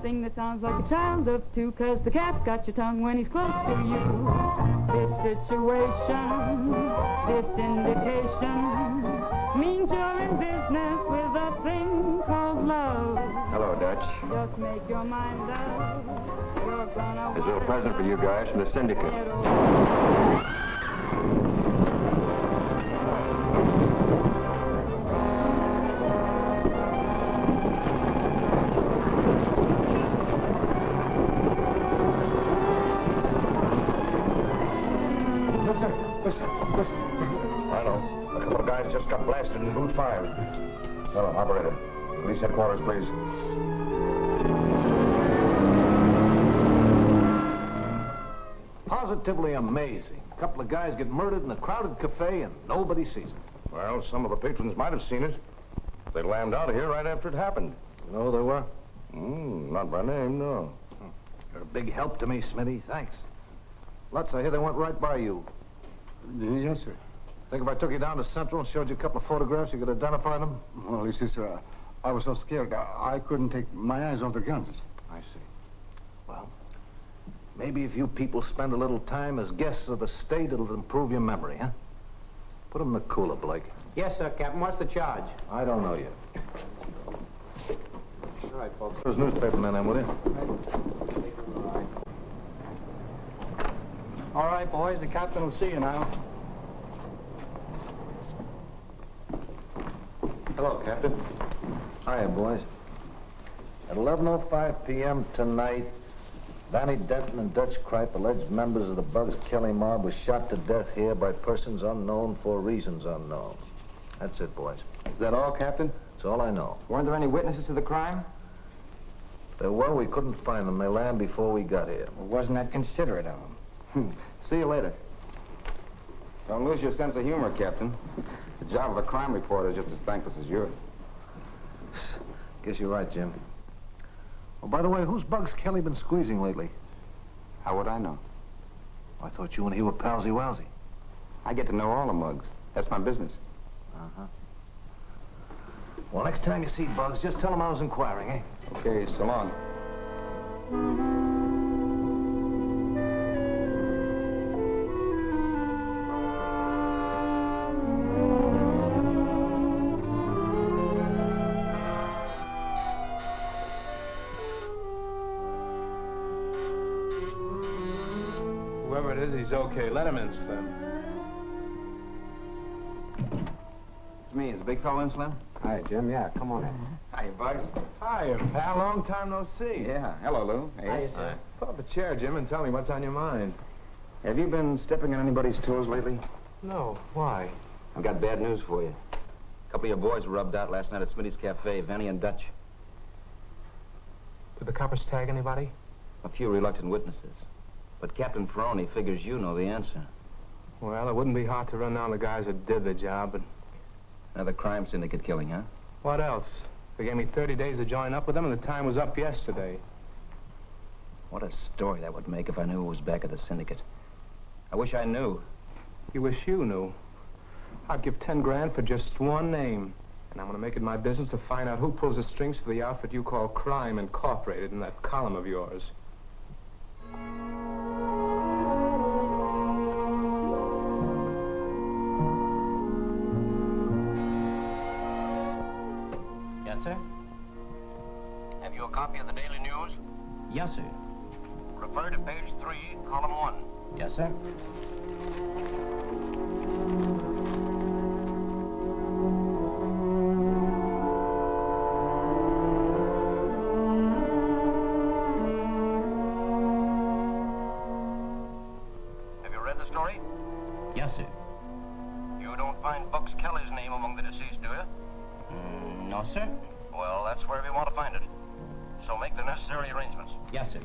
thing that sounds like a child of two, 'cause the cat's got your tongue when he's close to you. This situation, this indication, means you're in business with a thing called love. Hello, Dutch. Just make your mind up. You're gonna... There's a little present for you guys from the syndicate. Listen. I know. A couple of guys just got blasted in booth 5. Hello, operator. Police headquarters, please. Positively amazing. A couple of guys get murdered in a crowded cafe and nobody sees it. Well, some of the patrons might have seen it. They lammed out of here right after it happened. You know who they were? Not by name, no. You're a big help to me, Smitty. Thanks. Lutz, I hear they went right by you. Yes, sir. Think if I took you down to Central and showed you a couple of photographs, you could identify them? Well, you see, sir, I was so scared, I couldn't take my eyes off the guns. I see. Well, maybe if you people spend a little time as guests of the state, it'll improve your memory, huh? Put them in the cooler, Blake. Yes, sir, Captain. What's the charge? I don't know yet. All right, folks. Those newspapermen in, will you? All right, boys. The captain will see you now. Hello, Captain. Hiya, boys. At 11:05 p.m. tonight, Vanny Denton and Dutch Kripe, alleged members of the Bugs Kelly mob, were shot to death here by persons unknown for reasons unknown. That's it, boys. Is that all, Captain? That's all I know. Weren't there any witnesses to the crime? There were. We couldn't find them. They lammed before we got here. Well, wasn't that considerate of them? See you later. Don't lose your sense of humor, Captain. The job of a crime reporter is just as thankless as yours. Guess you're right, Jim. Oh, by the way, who's Bugs Kelly been squeezing lately? How would I know? I thought you and he were palsy-walsy. I get to know all the mugs. That's my business. Uh-huh. Well, next time you see Bugs, just tell him I was inquiring, eh? Okay, so long. Whoever it is, he's okay. Let him in, Slim. It's me. Is the big fellow in, Slim? Hi, Jim. Yeah, come on in. Hi, Bugs. Hiya, pal. Long time no see. Yeah. Hello, Lou. Hey. Pull up a chair, Jim, and tell me what's on your mind. Have you been stepping on anybody's toes lately? No. Why? I've got bad news for you. A couple of your boys were rubbed out last night at Smitty's Cafe, Vanny and Dutch. Did the coppers tag anybody? A few reluctant witnesses. But Captain Ferroni figures you know the answer. Well, it wouldn't be hard to run down the guys that did the job, but... Another crime syndicate killing, huh? What else? They gave me 30 days to join up with them, and the time was up yesterday. What a story that would make if I knew who was back of the syndicate. I wish I knew. You wish you knew. I'd give 10 grand for just one name. And I'm going to make it my business to find out who pulls the strings for the outfit you call Crime Incorporated in that column of yours. Yes, sir? Have you a copy of the Daily News? Yes, sir. Refer to page 3, column 1. Yes, sir. Have you read the story? Yes, sir. You don't find Bugs Kelly's name among the deceased, do you? No, sir. Well, that's where we want to find it. So make the necessary arrangements. Yes, sir.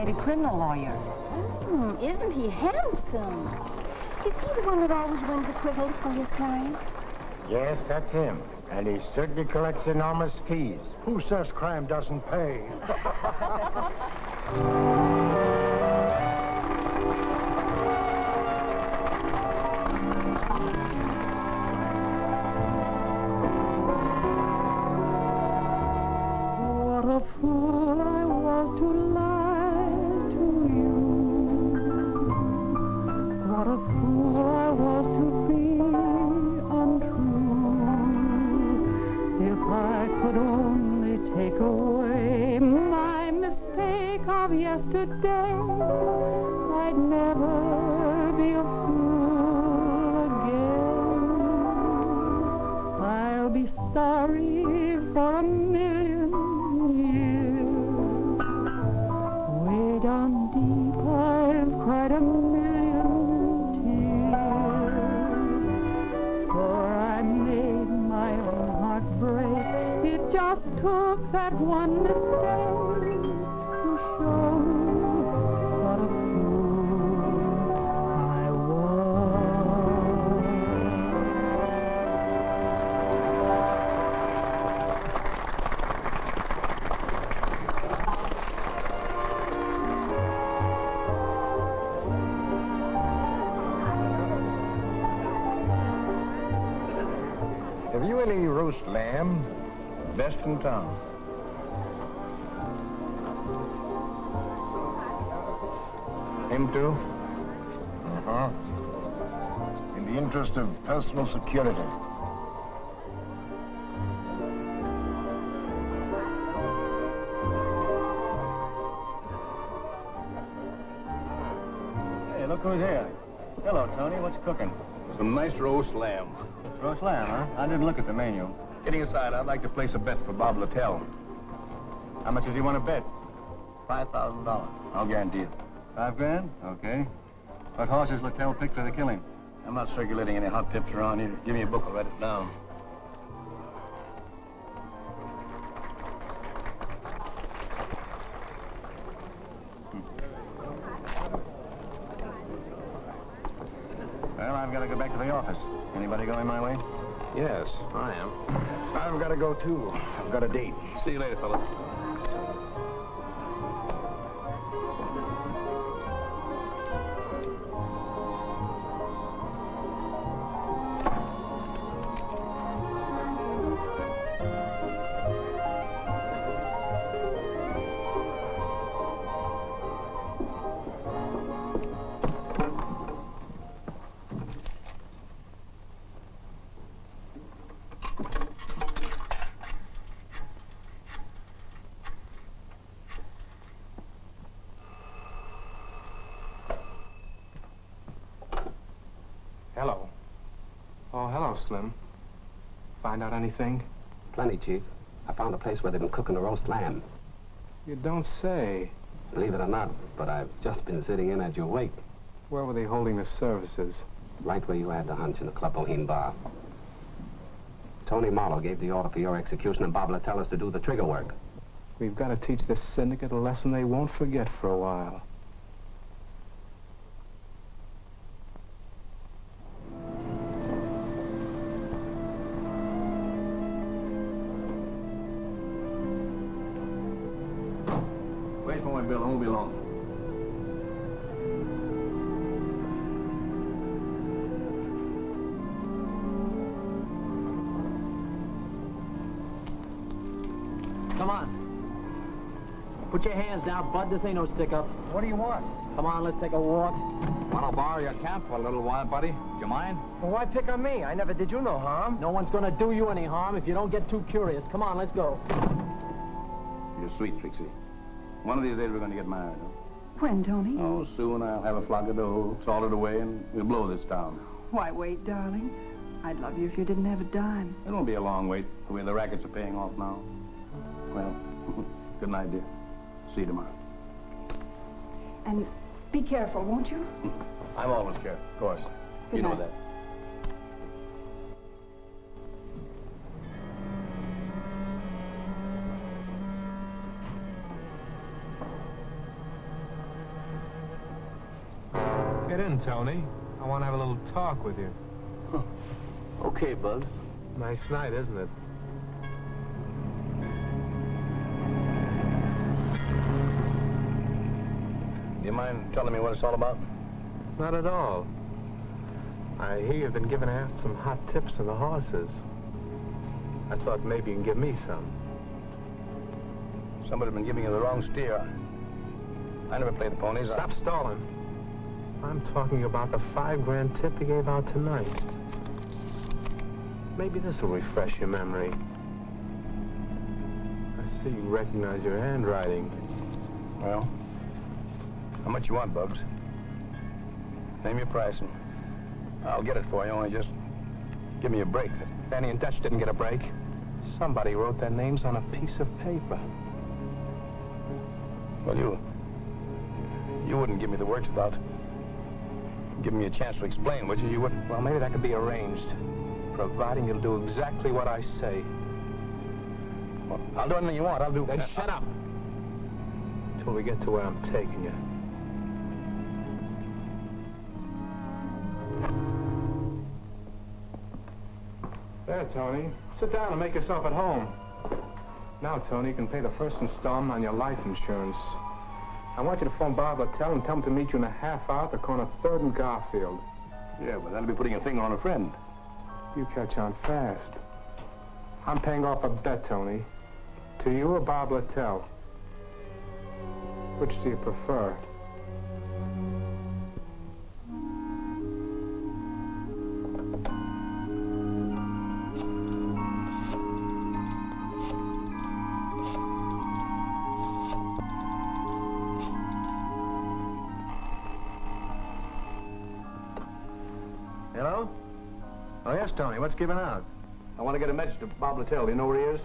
celebrated criminal lawyer. Isn't he handsome? Is he the one that always wins acquittals for his clients? Yes, that's him. And he certainly collects enormous fees. Who says crime doesn't pay? What a fool I was to lie to you. What a fool I was to be untrue. If I could only take away my mistake of yesterday, I'd never be a fool again. I'll be sorry for a million years. Way down deep I've cried a million tears. For I made my own heart break. It just took that one mistake to show what a fool I was. Have you any roast lamb? Best in town. Him too? Uh-huh. In the interest of personal security. Hey, look who's here. Hello, Tony. What's cooking? Some nice roast lamb. Roast lamb, huh? I didn't look at the menu. Getting aside, I'd like to place a bet for Bob Littell. How much does he want to bet? $5,000. I'll guarantee it. $5 grand? Okay. What horses Littell picked for the killing? I'm not circulating any hot tips around here. Give me a book, I'll write it down. Well, I've got to go back to the office. Anybody going my way? Yes, I am. I've got to go, too. I've got a date. See you later, fella. Hello. Oh, hello, Slim. Find out anything? Plenty, Chief. I found a place where they've been cooking a roast lamb. You don't say. Believe it or not, but I've just been sitting in at your wake. Where were they holding the services? Right where you had the hunch in the Club Boheme bar. Tony Marlowe gave the order for your execution, and Bob Littell us to do the trigger work. We've got to teach this syndicate a lesson they won't forget for a while. Wait for me, Bill. I won't be long. Come on. Put your hands down, bud. This ain't no stick-up. What do you want? Come on, let's take a walk. Want to borrow your cap for a little while, buddy? Do you mind? Well, why pick on me? I never did you no harm. No one's gonna do you any harm if you don't get too curious. Come on, let's go. You're sweet, Trixie. One of these days we're going to get married, huh? When, Tony? Oh, soon I'll have a flock of dough, salted away, and we'll blow this town. Why, wait, darling. I'd love you if you didn't have a dime. It won't be a long wait, the way the rackets are paying off now. Well, good night, dear. See you tomorrow. And be careful, won't you? I'm always careful, of course. Good You know night. that. Get in, Tony. I want to have a little talk with you. Huh. Okay, Bud. Nice night, isn't it? Do you mind telling me what it's all about? Not at all. I hear you've been giving out some hot tips on the horses. I thought maybe you can give me some. Somebody's been giving you the wrong steer. I never played the ponies. Stop stalling. I'm talking about the $5 tip you gave out tonight. Maybe this will refresh your memory. I see you recognize your handwriting. Well, how much you want, Bugs? Name your price and I'll get it for you, only just give me a break. Danny and Dutch didn't get a break. Somebody wrote their names on a piece of paper. Well, you wouldn't give me the works without giving me a chance to explain, would you? You wouldn't? Well, maybe that could be arranged, providing you'll do exactly what I say. Well, I'll do anything you want. I'll do... Then shut up until we get to where I'm taking you. There, Tony. Sit down and make yourself at home. Now, Tony, you can pay the first installment on your life insurance. I want you to phone Bob Littell and tell him to meet you in a half hour at the corner of 3rd and Garfield. Yeah, but that'll be putting a finger on a friend. You catch on fast. I'm paying off a bet, Tony. To you or Bob Littell? Which do you prefer? Hello? Oh, yes, Tony. What's giving out? I want to get a message to Bob Littell. Do you know where he is?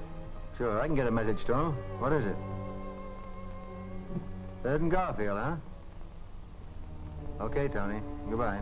Sure, I can get a message to him. What is it? 3rd and Garfield, huh? Okay, Tony. Goodbye.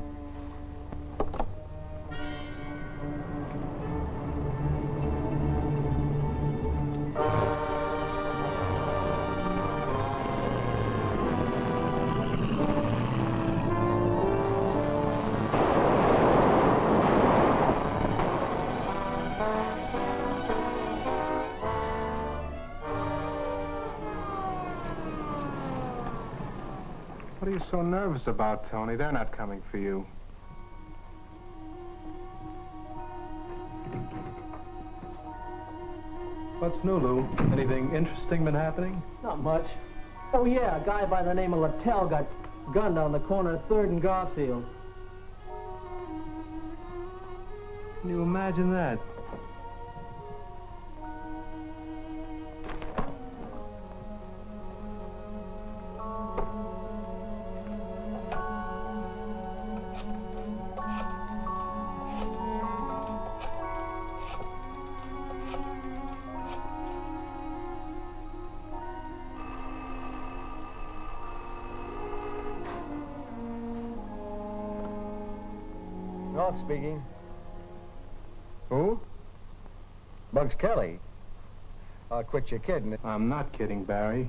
What are you so nervous about, Tony? They're not coming for you. What's new, Lou? Anything interesting been happening? Not much. Oh, yeah, a guy by the name of Littell got gunned on the corner of 3rd and Garfield. Can you imagine that? North speaking. Who? Bugs Kelly. Quit your kidding. I'm not kidding, Barry.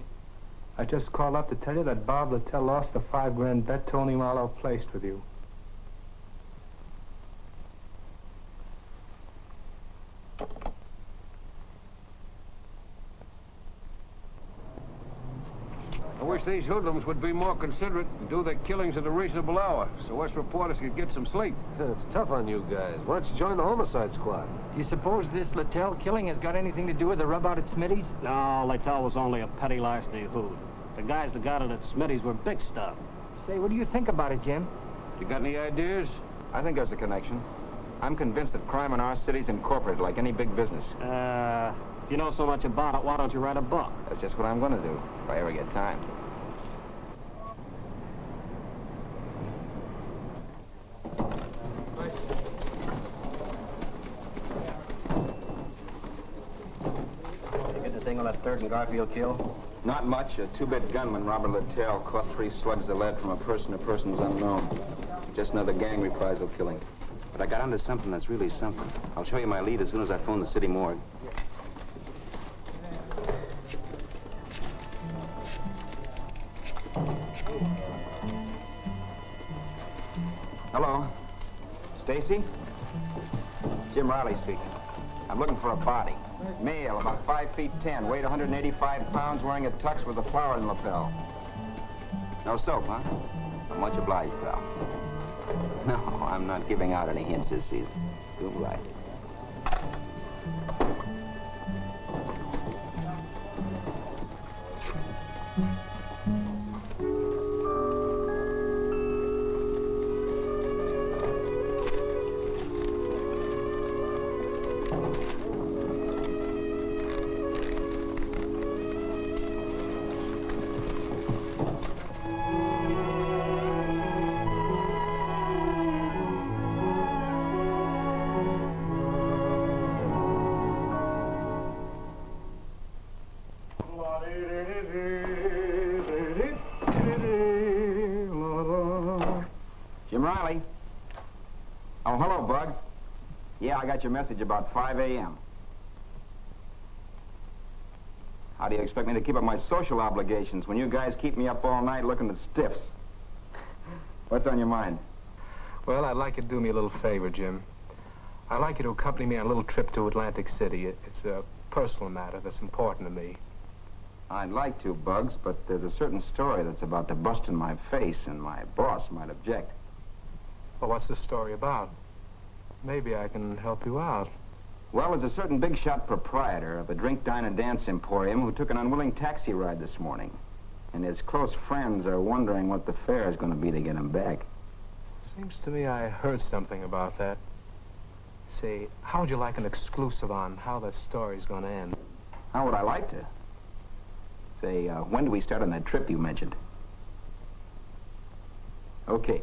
I just called up to tell you that Bob Littell lost the $5 bet Tony Marlowe placed with you. I wish these hoodlums would be more considerate and do their killings at a reasonable hour, so us reporters could get some sleep. It's tough on you guys. Why don't you join the homicide squad? Do you suppose this Littell killing has got anything to do with the rub out at Smitty's? No, Littell was only a petty larceny hood. The guys that got it at Smitty's were big stuff. Say, what do you think about it, Jim? You got any ideas? I think there's a connection. I'm convinced that crime in our city's incorporated like any big business. If you know so much about it, why don't you write a book? That's just what I'm going to do, if I ever get time. Anything on that 3rd and Garfield kill? Not much. A 2-bit gunman, Robert Littell, caught 3 slugs of lead from a person to persons unknown. Just another gang reprisal killing. But I got onto something that's really something. I'll show you my lead as soon as I phone the city morgue. Hello. Stacy? Jim Riley speaking. I'm looking for a body. Male, about 5'10", weight 185 pounds, wearing a tux with a flower in the lapel. No soap, huh? I'm much obliged, pal. No, I'm not giving out any hints this season. Do right. Jim Riley. Oh, hello, Bugs. Yeah, I got your message about 5 a.m. How do you expect me to keep up my social obligations when you guys keep me up all night looking at stiffs? What's on your mind? Well, I'd like you to do me a little favor, Jim. I'd like you to accompany me on a little trip to Atlantic City. It's a personal matter that's important to me. I'd like to, Bugs, but there's a certain story that's about to bust in my face, and my boss might object. Well, what's the story about? Maybe I can help you out. Well, there's a certain big-shot proprietor of a drink, dine, and dance emporium who took an unwilling taxi ride this morning. And his close friends are wondering what the fare is going to be to get him back. Seems to me I heard something about that. Say, how would you like an exclusive on how that story's going to end? How would I like to? Say, when do we start on that trip you mentioned? Okay.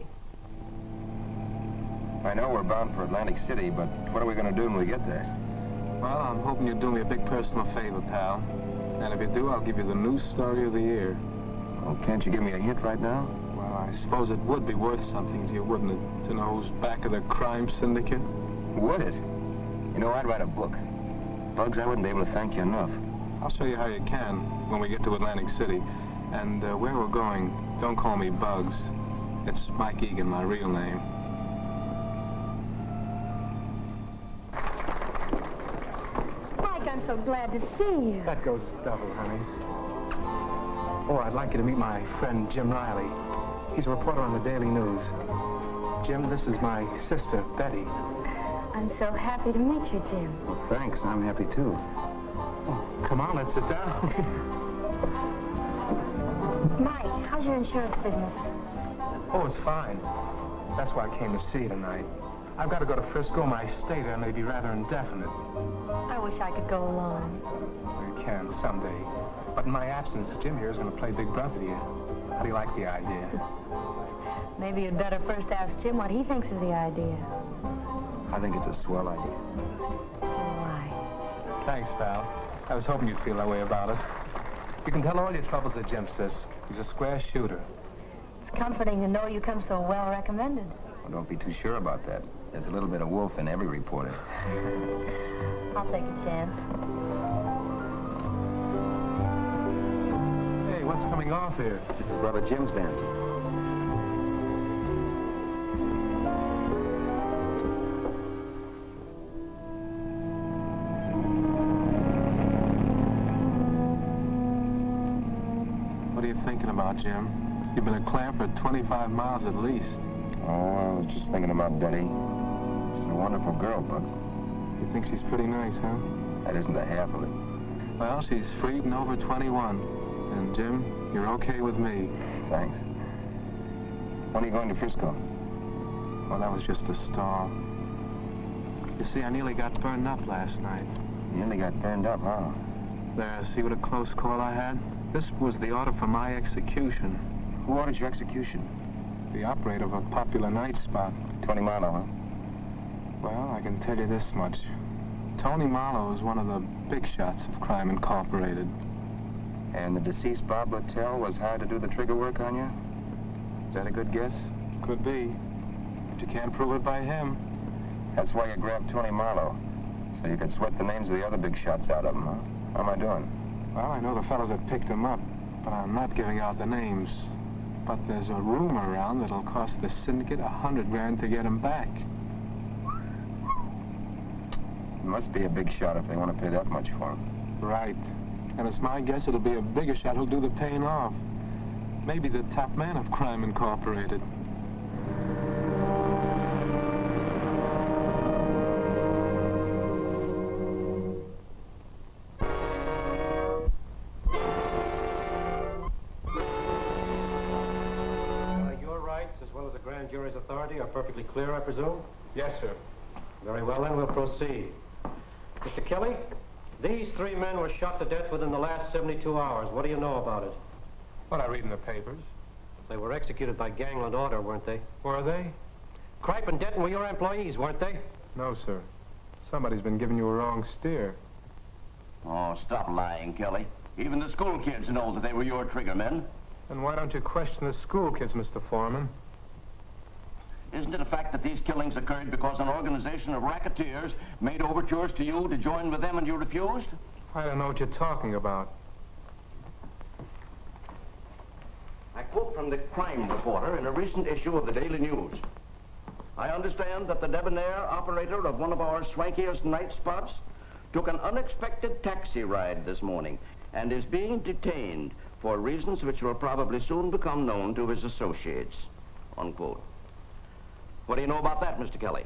I know we're bound for Atlantic City, but what are we going to do when we get there? Well, I'm hoping you'll do me a big personal favor, pal. And if you do, I'll give you the news story of the year. Well, can't you give me a hint right now? Well, I suppose it would be worth something to you, wouldn't it? To know who's back of the crime syndicate? Would it? You know, I'd write a book. Bugs, I wouldn't be able to thank you enough. I'll show you how you can when we get to Atlantic City. And where we're going, don't call me Bugs. It's Mike Egan, my real name. Mike, I'm so glad to see you. That goes double, honey. Oh, I'd like you to meet my friend, Jim Riley. He's a reporter on the Daily News. Jim, this is my sister, Betty. I'm so happy to meet you, Jim. Well, thanks. I'm happy, too. Oh, come on, let's sit down. Mike, how's your insurance business? Oh, it's fine. That's why I came to see you tonight. I've got to go to Frisco. My stay there may be rather indefinite. I wish I could go along. You can someday. But in my absence, Jim here is going to play Big Brother to you. How do you like the idea? Maybe you'd better first ask Jim what he thinks of the idea. I think it's a swell idea. Why? Thanks, pal. I was hoping you'd feel that way about it. You can tell all your troubles to Jim, sis. He's a square shooter. It's comforting to know you come so well recommended. Well, don't be too sure about that. There's a little bit of wolf in every reporter. I'll take a chance. Hey, what's coming off here? This is Brother Jim's dance. What are you thinking about, Jim? You've been a clamp for 25 miles at least. Oh, I was just thinking about Betty. She's a wonderful girl, Bugs. You think she's pretty nice, huh? That isn't the half of it. Well, she's freed and over 21. And, Jim, you're okay with me. Thanks. When are you going to Frisco? Well, that was just a stall. You see, I nearly got burned up last night. You nearly got burned up, huh? There, see what a close call I had? This was the order for my execution. Who ordered your execution? The operator of a popular night spot. Tony Marlowe, huh? Well, I can tell you this much. Tony Marlowe is one of the big shots of Crime Incorporated. And the deceased Bob Littell was hired to do the trigger work on you? Is that a good guess? Could be. But you can't prove it by him. That's why you grabbed Tony Marlowe. So you could sweat the names of the other big shots out of him, huh? How am I doing? Well, I know the fellows that picked him up, but I'm not giving out the names. But there's a rumor around that it'll cost the syndicate $100 grand to get him back. It must be a big shot if they want to pay that much for him. Right. And it's my guess it'll be a bigger shot who'll do the paying off. Maybe the top man of Crime Incorporated. Your rights, as well as the grand jury's authority, are perfectly clear, I presume? Yes, sir. Very well, then, we'll proceed. Mr. Kelly, these 3 men were shot to death within the last 72 hours. What do you know about it? What I read in the papers. They were executed by gangland order, weren't they? Were they? Kripe and Denton were your employees, weren't they? No, sir. Somebody's been giving you a wrong steer. Oh, stop lying, Kelly. Even the school kids know that they were your trigger men. Then why don't you question the school kids, Mr. Foreman? Isn't it a fact that these killings occurred because an organization of racketeers made overtures to you to join with them and you refused? I don't know what you're talking about. I quote from the crime reporter in a recent issue of the Daily News. I understand that the debonair operator of one of our swankiest night spots took an unexpected taxi ride this morning and is being detained for reasons which will probably soon become known to his associates. Unquote. What do you know about that, Mr. Kelly?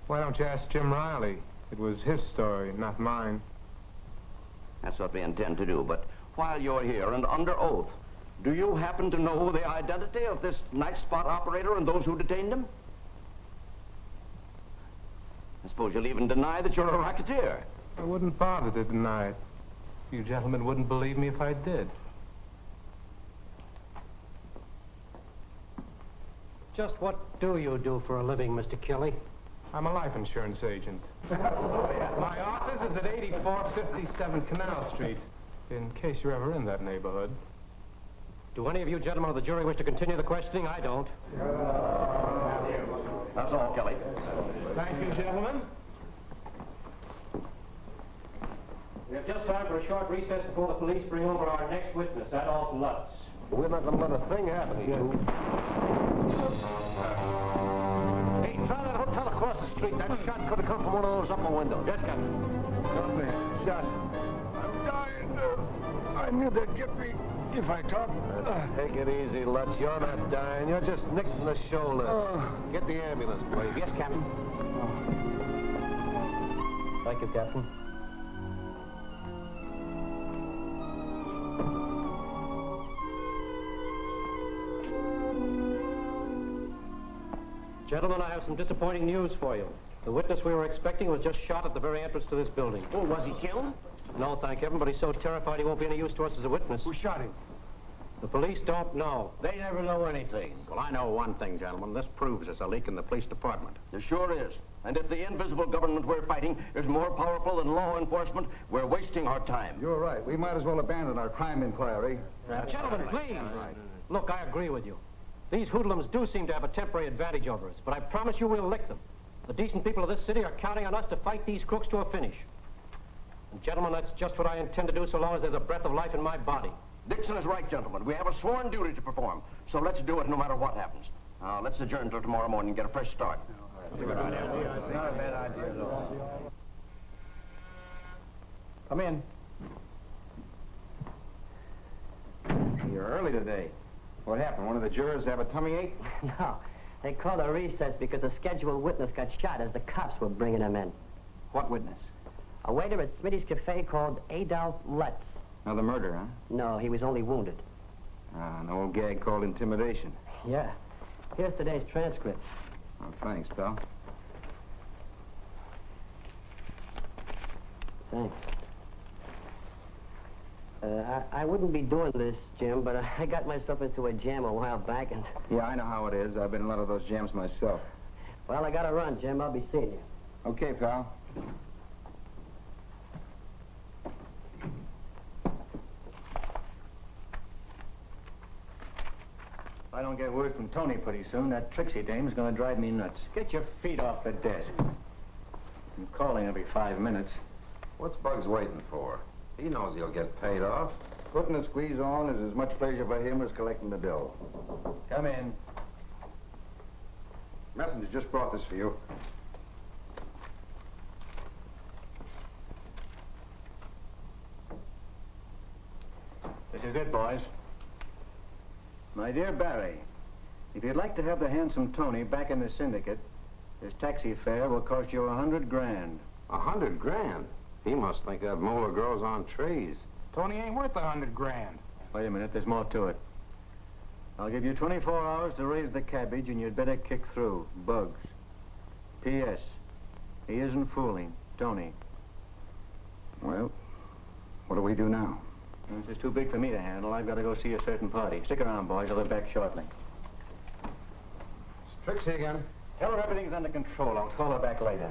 Why don't you ask Jim Riley? It was his story, not mine. That's what we intend to do, but while you're here and under oath, do you happen to know the identity of this night spot operator and those who detained him? I suppose you'll even deny that you're a racketeer. I wouldn't bother to deny it. You gentlemen wouldn't believe me if I did. Just what do you do for a living, Mr. Kelly? I'm a life insurance agent. My office is at 8457 Canal Street, in case you're ever in that neighborhood. Do any of you gentlemen of the jury wish to continue the questioning? I don't. That's all, Kelly. Thank you, gentlemen. We have just time for a short recess before the police bring over our next witness, Adolph Lutz. We're not going to let a thing happen here. Hey, try that hotel across the street. That shot could have come from one of those upper windows. Yes, Captain. Got me. Shot. I'm dying. I knew they'd get me if I talked. Take it easy, Lutz. You're not dying. You're just nicked in the shoulder. Get the ambulance, please. Yes, Captain. Thank you, Captain. Gentlemen, I have some disappointing news for you. The witness we were expecting was just shot at the very entrance to this building. Oh, was he killed? No, thank heaven, but he's so terrified he won't be any use to us as a witness. Who shot him? The police don't know. They never know anything. Well, I know one thing, gentlemen. This proves there's a leak in the police department. There sure is. And if the invisible government we're fighting is more powerful than law enforcement, we're wasting our time. You're right. We might as well abandon our crime inquiry. Gentlemen, please. Look, I agree with you. These hoodlums do seem to have a temporary advantage over us, but I promise you we'll lick them. The decent people of this city are counting on us to fight these crooks to a finish. And gentlemen, that's just what I intend to do so long as there's a breath of life in my body. Dixon is right, gentlemen. We have a sworn duty to perform, so let's do it no matter what happens. Now, let's adjourn till tomorrow morning and get a fresh start. Not a bad idea at all. Come in. You're early today. What happened? One of the jurors have a tummy ache? No. They called a recess because a scheduled witness got shot as the cops were bringing him in. What witness? A waiter at Smitty's Cafe called Adolph Lutz. Another murder, huh? No, he was only wounded. An old gag called intimidation. Yeah. Here's today's transcript. Oh, thanks, pal. Thanks. I wouldn't be doing this, Jim, but I got myself into a jam a while back and... Yeah, I know how it is. I've been in a lot of those jams myself. Well, I gotta run, Jim. I'll be seeing you. Okay, pal. If I don't get word from Tony pretty soon, that Trixie dame's gonna drive me nuts. Get your feet off the desk. I'm calling every 5 minutes. What's Bugs waiting for? He knows he'll get paid off. Putting the squeeze on is as much pleasure for him as collecting the bill. Come in. Messenger just brought this for you. This is it, boys. My dear Barry, if you'd like to have the handsome Tony back in the syndicate, this taxi fare will cost you $100 grand. $100 grand? He must think that molar grows on trees. Tony ain't worth $100 grand. Wait a minute, there's more to it. I'll give you 24 hours to raise the cabbage, and you'd better kick through. Bugs. P.S. He isn't fooling. Tony. Well, what do we do now? This is too big for me to handle. I've got to go see a certain party. Stick around, boys. I'll be back shortly. It's Trixie again. Tell her everything's under control. I'll call her back later.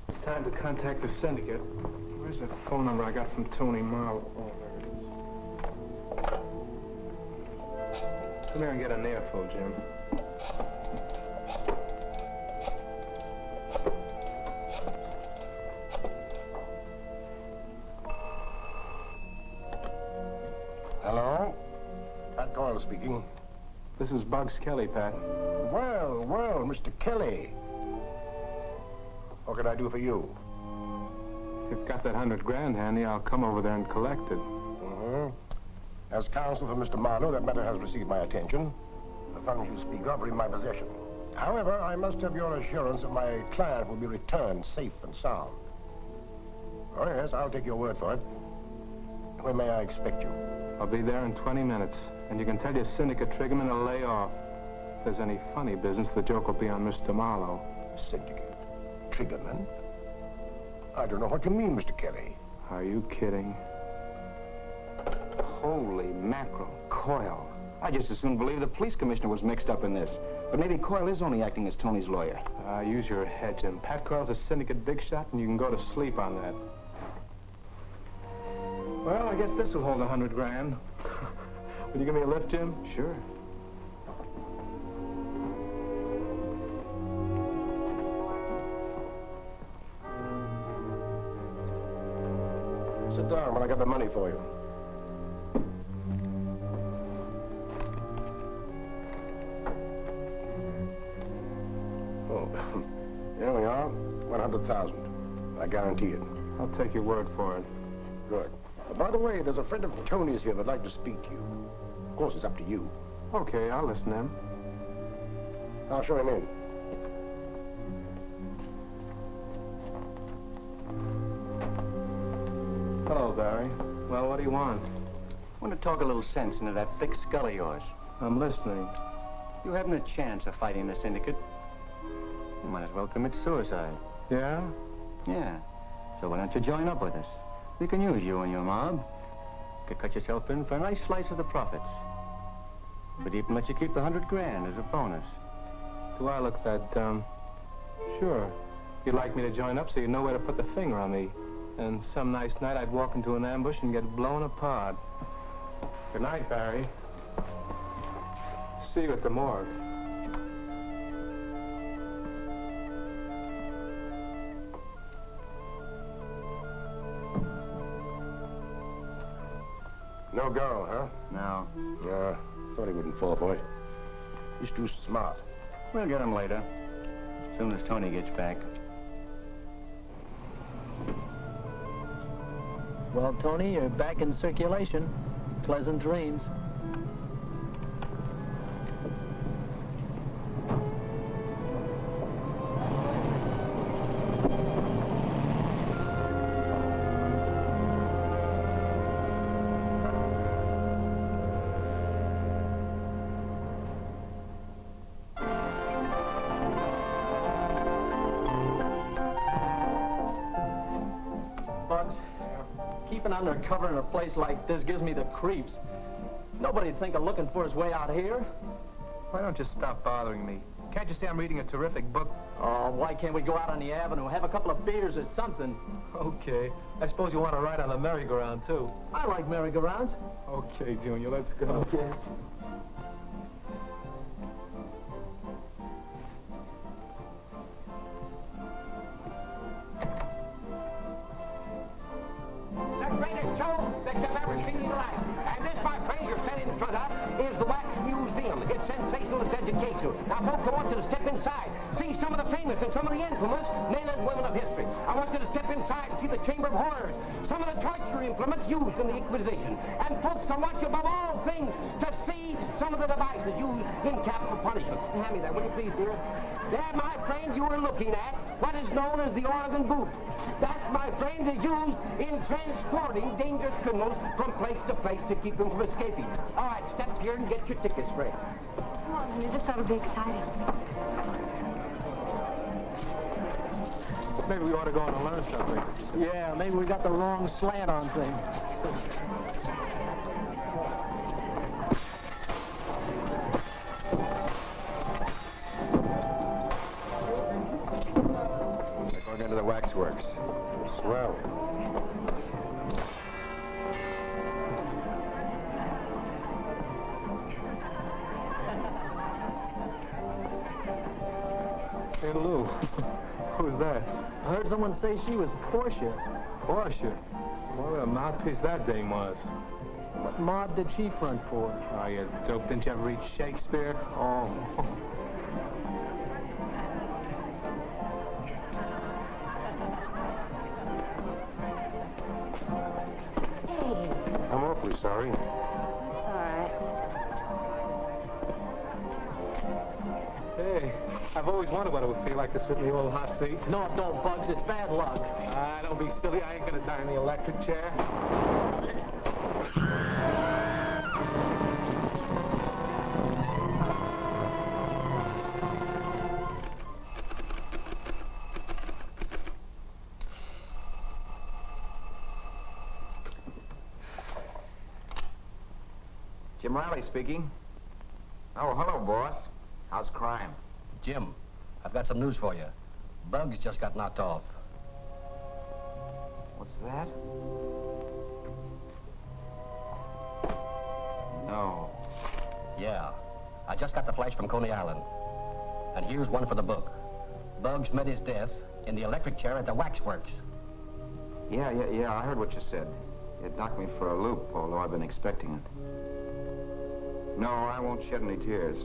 It's time to contact the syndicate. Where's that phone number I got from Tony Marlowe? Oh, there it is. Come here and get an earful, Jim. Hello? Pat Coyle speaking. This is Bugs Kelly, Pat. Well, Mr. Kelly. What can I do for you? If you've got that $100 grand handy, I'll come over there and collect it. Mm-hmm. As counsel for Mr. Marlowe, that matter has received my attention. The funds you speak of are in my possession. However, I must have your assurance that my client will be returned safe and sound. Oh, yes, I'll take your word for it. When may I expect you? I'll be there in 20 minutes, and you can tell your syndicate Triggerman to lay off. If there's any funny business, the joke will be on Mr. Marlowe. Syndicate? Triggerman? I don't know what you mean, Mr. Kelly. Are you kidding? Holy mackerel. Coyle. I just as soon believe the police commissioner was mixed up in this. But maybe Coyle is only acting as Tony's lawyer. Use your head, Jim. Pat Coyle's a syndicate big shot, and you can go to sleep on that. Well, I guess this will hold $100 grand. Will you give me a lift, Jim? Sure. Sit down when I get the money for you. Oh, here we are. 100,000. I guarantee it. I'll take your word for it. Good. By the way, there's a friend of Tony's here that'd like to speak to you. Of course, it's up to you. Okay, I'll listen to him. I'll show him in. Hello, Barry. Well, what do you want? I want to talk a little sense into that thick skull of yours. I'm listening. You haven't a chance of fighting the syndicate. You might as well commit suicide. Yeah? Yeah. So why don't you join up with us? We can use you and your mob. You could cut yourself in for a nice slice of the profits. But even let you keep the $100 grand as a bonus. Do I look that dumb? Sure. You'd like me to join up so you know where to put the finger on me. And some nice night I'd walk into an ambush and get blown apart. Good night, Barry. See you at the morgue. No go, huh? No. Yeah, thought he wouldn't fall for it. He's too smart. We'll get him later. As soon as Tony gets back. Well, Tony, you're back in circulation. Pleasant dreams. Bugs, keeping undercover in a place like this gives me the creeps. Nobody'd think of looking for his way out here. Why don't you stop bothering me? Can't you see I'm reading a terrific book? Oh, why can't we go out on the avenue, have a couple of beers or something? Okay. I suppose you want to ride on the merry-go-round, too. I like merry-go-rounds. Okay, Junior, let's go. Okay. That great show! inside and see the Chamber of Horrors, some of the torture implements used in the Inquisition. And folks, I want you above all things to see some of the devices used in capital punishment. Hand me that, will you please, dear? There, my friend, you are looking at what is known as the Oregon boot. That, my friend, is used in transporting dangerous criminals from place to place to keep them from escaping. All right, step here and get your tickets straight. Come on, honey, this ought to be exciting. Maybe we ought to go on and learn something. Yeah, maybe we got the wrong slant on things. We're going into the waxworks. Swell. Hey, Lou. Who's that? I heard someone say she was Portia. Portia. What a mouthpiece that dame was. What mob did she front for? Oh, you dope. Didn't you ever read Shakespeare? Oh. Hey. I'm awfully sorry. That's all right. Hey, I've always wondered what it would feel like to sit in the old hot seat. No, it don't, Bugs. It's bad luck. Don't be silly. I ain't gonna die in the electric chair. Jim Riley speaking. Oh, hello, boss. How's crime? Jim, I've got some news for you. Bugs just got knocked off. What's that? No. Yeah, I just got the flash from Coney Island. And here's one for the book. Bugs met his death in the electric chair at the waxworks. Yeah, I heard what you said. It knocked me for a loop, although I've been expecting it. No, I won't shed any tears.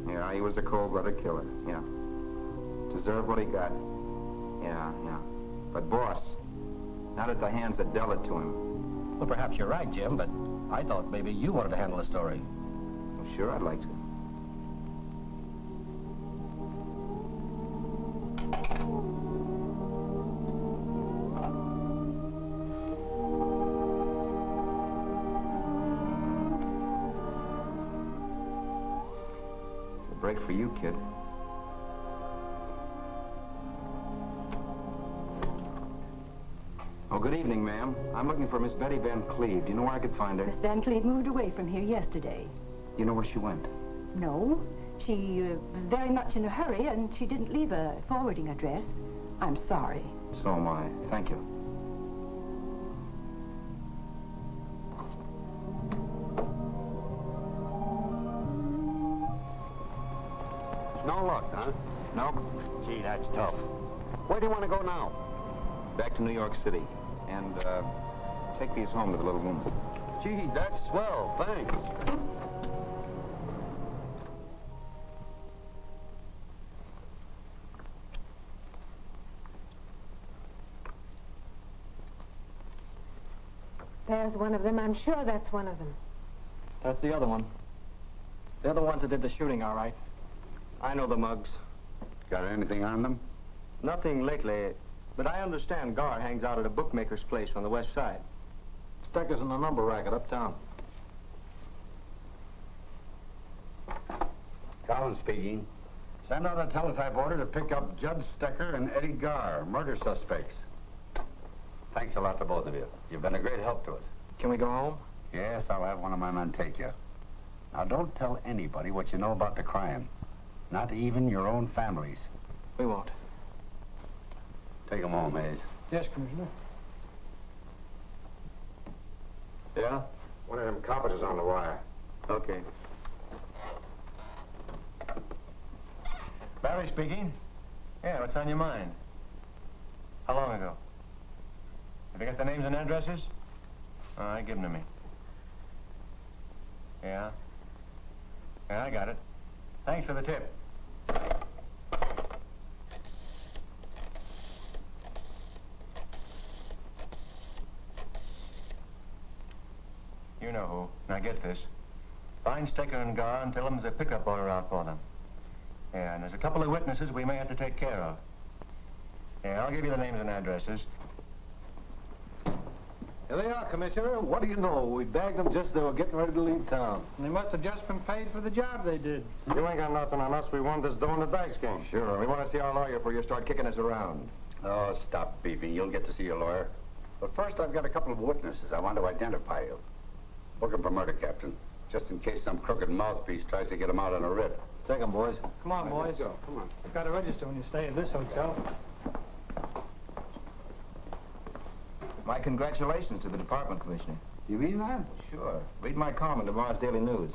Yeah, he was a cold-blooded killer, yeah. Deserved what he got. Yeah. But, boss, not at the hands that dealt it to him. Well, perhaps you're right, Jim, but I thought maybe you wanted to handle the story. Well, sure, I'd like to. It's a break for you, kid. Oh, good evening, ma'am. I'm looking for Miss Betty Van Cleve. Do you know where I could find her? Miss Van Cleve moved away from here yesterday. You know where she went? No, she was very much in a hurry, and she didn't leave a forwarding address. I'm sorry. So am I. Thank you. No luck, huh? Nope. Gee, that's tough. Where do you want to go now? Back to New York City. And, take these home to the little woman. Gee, that's swell. Thanks. There's one of them. I'm sure that's one of them. That's the other one. They're the ones that did the shooting, all right. I know the mugs. Got anything on them? Nothing lately, but I understand Gar hangs out at a bookmaker's place on the west side. Stecker's in a number racket uptown. Collins speaking. Send out a teletype order to pick up Judd Stecker and Eddie Gar, murder suspects. Thanks a lot to both of you. You've been a great help to us. Can we go home? Yes, I'll have one of my men take you. Now, don't tell anybody what you know about the crime. Not even your own families. We won't. Take them home, Hayes. Yes, Commissioner. Yeah? One of them coppers is on the wire. Okay. Barry speaking. Yeah, what's on your mind? How long ago? Have you got the names and addresses? All right, give them to me. Yeah? Yeah, I got it. Thanks for the tip. You know who. Now get this. Find Stecker and Gar and tell them there's a pickup order out for them. Yeah, and there's a couple of witnesses we may have to take care of. Yeah, I'll give you the names and addresses. Here they are, Commissioner. What do you know? We bagged them just as they were getting ready to leave town. They must have just been paid for the job they did. You ain't got nothing on us. We won this dough in the dice game. Sure, we want to see our lawyer before you start kicking us around. Oh, stop beefing. You'll get to see your lawyer. But first, I've got a couple of witnesses I want to identify you. Book them for murder, Captain. Just in case some crooked mouthpiece tries to get them out on a writ. Take them, boys. Come on, boys. Let's go. Come on. You've got to register when you stay at this hotel. My congratulations to the department, Commissioner. You mean that? Sure. Read my column in tomorrow's Daily News.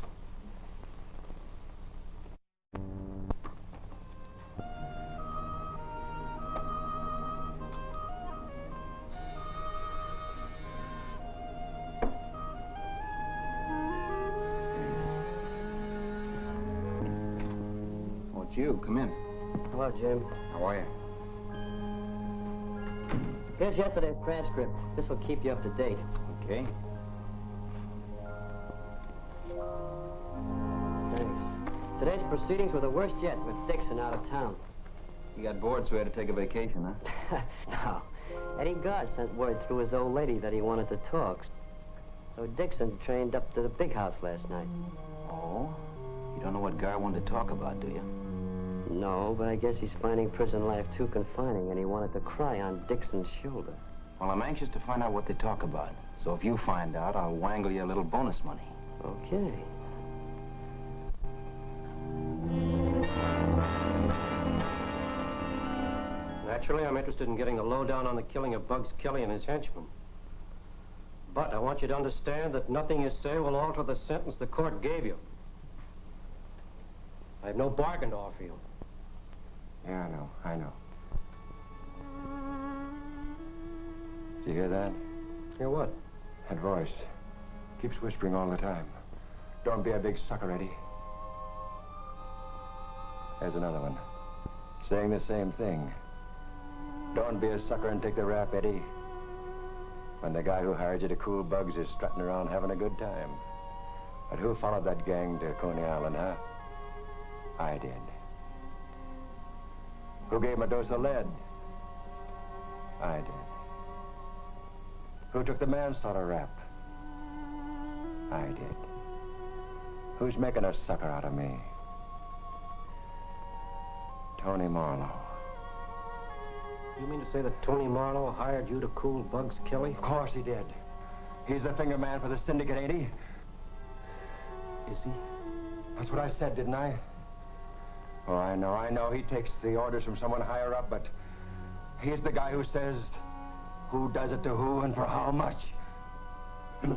Oh, it's you. Come in. Hello, Jim. How are you? Here's yesterday's transcript. This'll keep you up to date. Okay. Thanks. Today's proceedings were the worst yet, with Dixon out of town. You got bored, so we had to take a vacation, huh? No. Eddie Gar sent word through his old lady that he wanted to talk. So Dixon trained up to the big house last night. Oh? You don't know what Gar wanted to talk about, do you? No, but I guess he's finding prison life too confining, and he wanted to cry on Dixon's shoulder. Well, I'm anxious to find out what they talk about. So if you find out, I'll wangle you a little bonus money. Okay. Naturally, I'm interested in getting the lowdown on the killing of Bugs Kelly and his henchmen. But I want you to understand that nothing you say will alter the sentence the court gave you. I have no bargain to offer you. Yeah, I know. Did you hear that? Hear what? That voice. Keeps whispering all the time. Don't be a big sucker, Eddie. There's another one. Saying the same thing. Don't be a sucker and take the rap, Eddie. When the guy who hired you to cool Bugs is strutting around having a good time. But who followed that gang to Coney Island, huh? I did. Who gave him a dose of lead? I did. Who took the manslaughter rap? I did. Who's making a sucker out of me? Tony Marlowe. You mean to say that Tony Marlowe hired you to cool Bugs Kelly? Of course he did. He's the finger man for the syndicate, ain't he? Is he? That's what I said, didn't I? Oh, I know. He takes the orders from someone higher up, but he's the guy who says who does it to who and for how much. If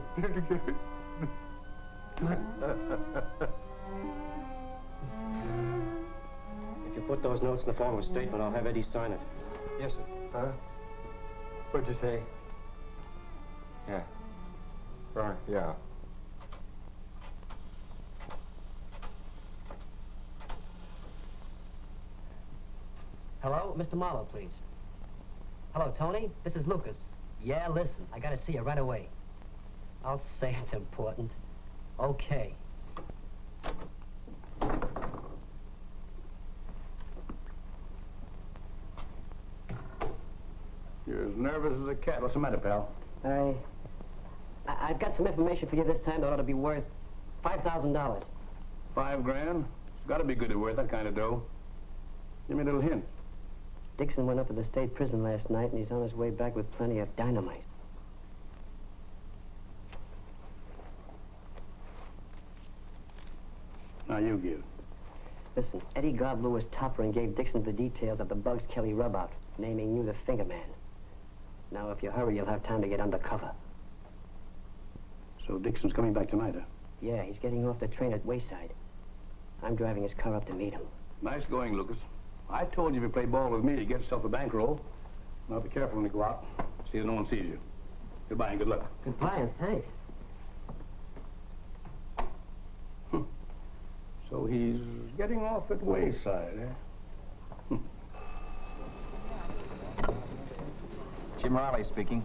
you put those notes in the form of a statement, I'll have Eddie sign it. Yes, sir. Huh? What'd you say? Yeah. Right, yeah. Hello? Mr. Marlowe, please. Hello, Tony? This is Lucas. Yeah, listen, I gotta see you right away. I'll say it's important. Okay. You're as nervous as a cat. What's the matter, pal? I've got some information for you this time that ought to be worth $5,000. $5,000? It's got to be good to worth that kind of dough. Give me a little hint. Dixon went up to the state prison last night, and he's on his way back with plenty of dynamite. Now you give it. Listen, Eddie Gar blew his topper and gave Dixon the details of the Bugs Kelly rub-out, naming you the finger man. Now, if you hurry, you'll have time to get undercover. So Dixon's coming back tonight, huh? Yeah, he's getting off the train at Wayside. I'm driving his car up to meet him. Nice going, Lucas. I told you if you play ball with me, you get yourself a bankroll. Now be careful when you go out. See that no one sees you. Goodbye and good luck. Goodbye and thanks. So he's getting off at Wayside, eh? Jim Riley speaking.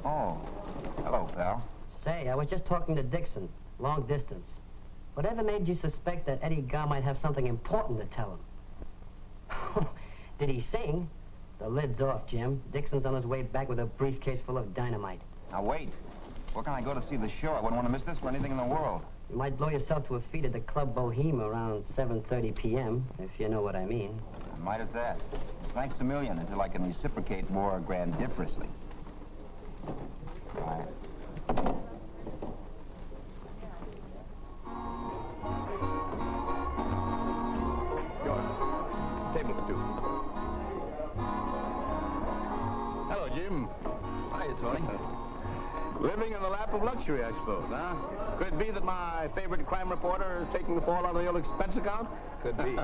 Oh, hello, pal. Say, I was just talking to Dixon, long distance. Whatever made you suspect that Eddie Garr might have something important to tell him? Did he sing? The lid's off, Jim. Dixon's on his way back with a briefcase full of dynamite. Now, wait. Where can I go to see the show? I wouldn't want to miss this for anything in the world. You might blow yourself to a feat at the Club Boheme around 7:30 p.m., if you know what I mean. I might at that. Thanks a million until I can reciprocate more grandiferously. Bye. Table for two. Hello, Jim. Hiya, Tony. Living in the lap of luxury, I suppose, huh? Could it be that my favorite crime reporter is taking the fall out of the old expense account? Could be.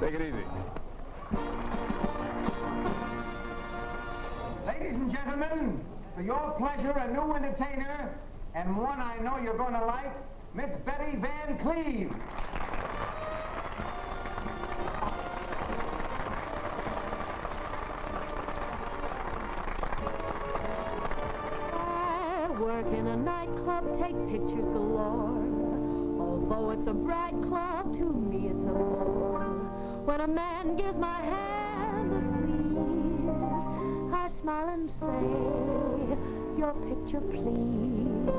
Take it easy. Ladies and gentlemen, for your pleasure, a new entertainer, and one I know you're going to like, Miss Betty Van Cleve. Work in a nightclub, take pictures galore. Although it's a bright club, to me it's a bore. When a man gives my hand a squeeze, I smile and say, your picture please.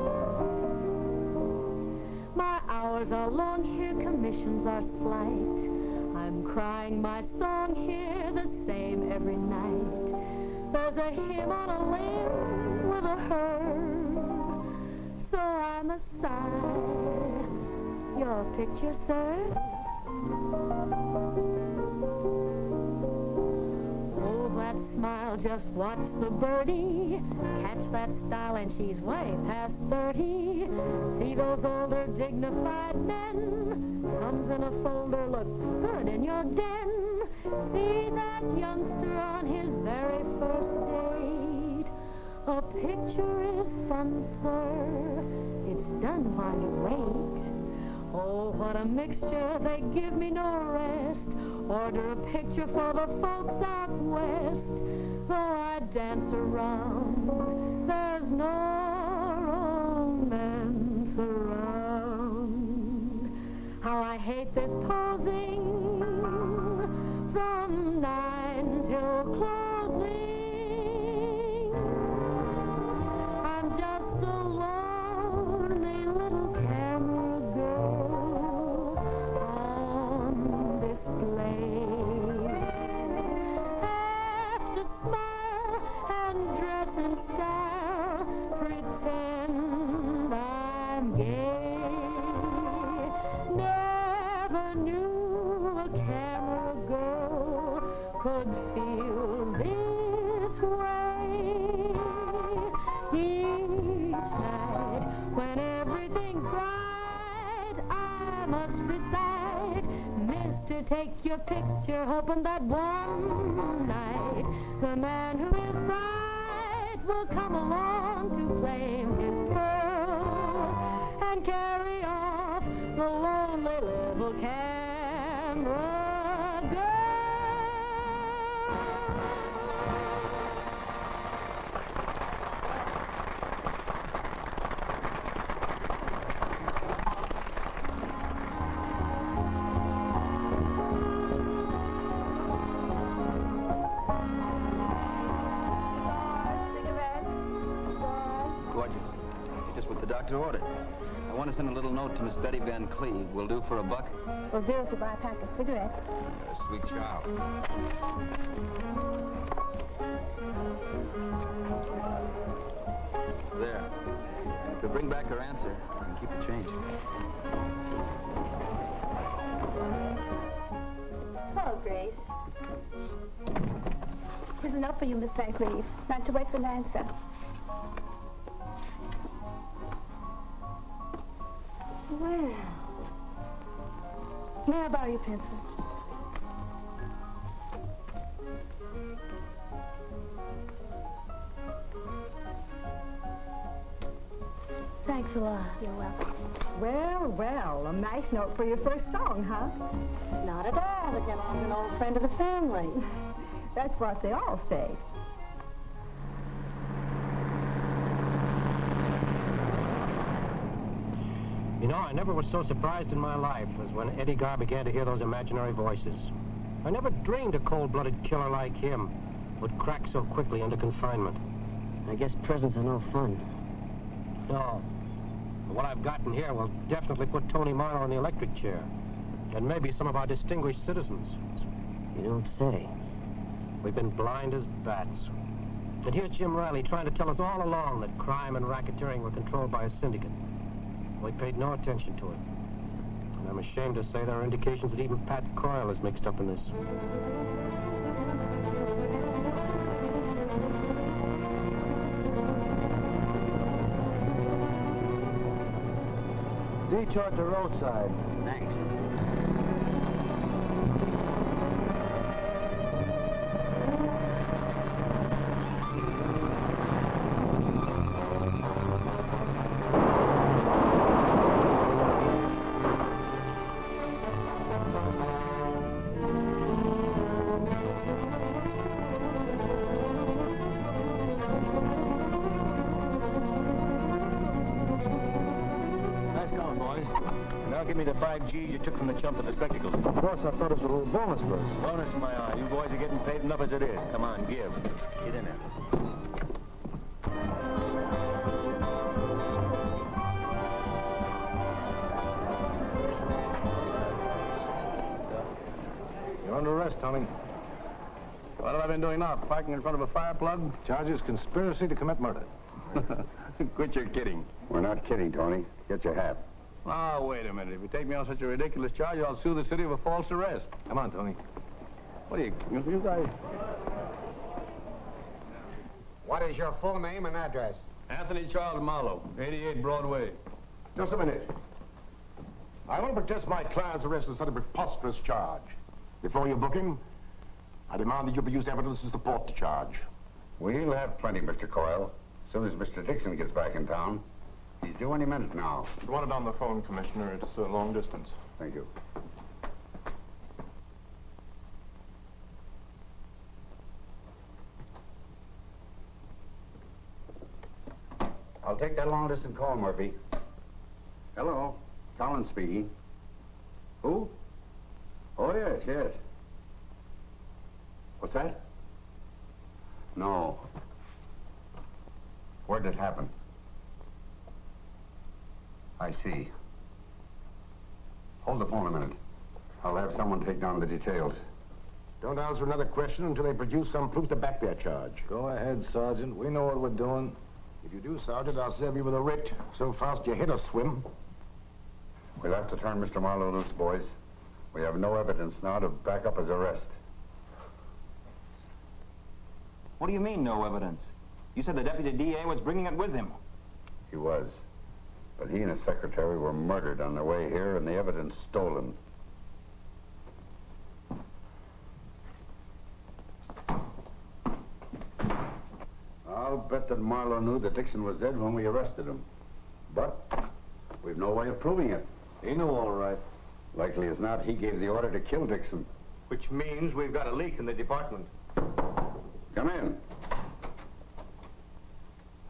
My hours are long here, commissions are slight. I'm crying my song here, the same every night. There's a hymn on a limb with a herb, so I must sigh. Your picture, sir? Oh, that smile, just watch the birdie. Catch that style and she's way past 30. See those older dignified men. Comes in a folder, looks good in your den. See that youngster on his very first date. A picture is fun, sir. It's done while you wait. Oh, what a mixture, they give me no rest. Order a picture for the folks out west. Though I dance around, there's no romance around. How I hate this posing from 9 till closing. I'm just a lonely little camera girl on display. Have to smile and dress in style, pretend I'm gay. Never knew a camera girl could feel this way. Each night, when everything's right, I must recite, Mister, take your picture, hoping that one night the man who is right will come along to claim his pearl and carry off the lonely little camera girl. Gorgeous. Just what the doctor ordered. I want to send a little note to Miss Betty Van Cleve. Will do for $1. Will do if you buy a pack of cigarettes. Sweet child. There. And if you bring back her answer, you can keep the change. Hello, Grace. Here's a note for you, Miss Van Cleve. Not to wait for an answer. Well, may I borrow your pencil? Thanks a lot. You're welcome. Well, well, a nice note for your first song, huh? Not at all. The gentleman's an old friend of the family. That's what they all say. know, I never was so surprised in my life as when Eddie Garr began to hear those imaginary voices. I never dreamed a cold-blooded killer like him would crack so quickly under confinement. I guess prisons are no fun. No. But what I've gotten here will definitely put Tony Marlowe in the electric chair. And maybe some of our distinguished citizens. You don't say. We've been blind as bats. And here's Jim Riley trying to tell us all along that crime and racketeering were controlled by a syndicate. We paid no attention to it. And I'm ashamed to say there are indications that even Pat Coyle is mixed up in this. Detour at the roadside. Thanks. Give me the 5 G's you took from the chump at the spectacles. Of course, I thought it was a little bonus for us. Bonus in my eye. You boys are getting paid enough as it is. Come on, give. Get in there. You're under arrest, Tony. What have I been doing now? Parking in front of a fire plug? Charges conspiracy to commit murder. Quit your kidding. We're not kidding, Tony. Get your hat. Oh, wait a minute. If you take me on such a ridiculous charge, I'll sue the city of a false arrest. Come on, Tony. What are you guys? What is your full name and address? Anthony Charles Marlowe, 88 Broadway. Just a minute. I want to protest my client's arrest on such a preposterous charge. Before you book him, I demand that you produce evidence to support the charge. We'll have plenty, Mr. Coyle. As soon as Mr. Dixon gets back in town. He's due any minute now. You want it on the phone, Commissioner. It's a long distance. Thank you. I'll take that long-distance call, Murphy. Hello, Collins speaking. Who? Oh, yes, yes. What's that? No. Where did it happen? I see. Hold the phone a minute. I'll have someone take down the details. Don't answer another question until they produce some proof to back their charge. Go ahead, Sergeant. We know what we're doing. If you do, Sergeant, I'll serve you with a writ so fast your head'll swim. We'll have to turn Mr. Marlowe loose, boys. We have no evidence now to back up his arrest. What do you mean, no evidence? You said the deputy DA was bringing it with him. He was. But he and his secretary were murdered on their way here and the evidence stolen. I'll bet that Marlowe knew that Dixon was dead when we arrested him. But we've no way of proving it. He knew all right. Likely as not, he gave the order to kill Dixon. Which means we've got a leak in the department. Come in.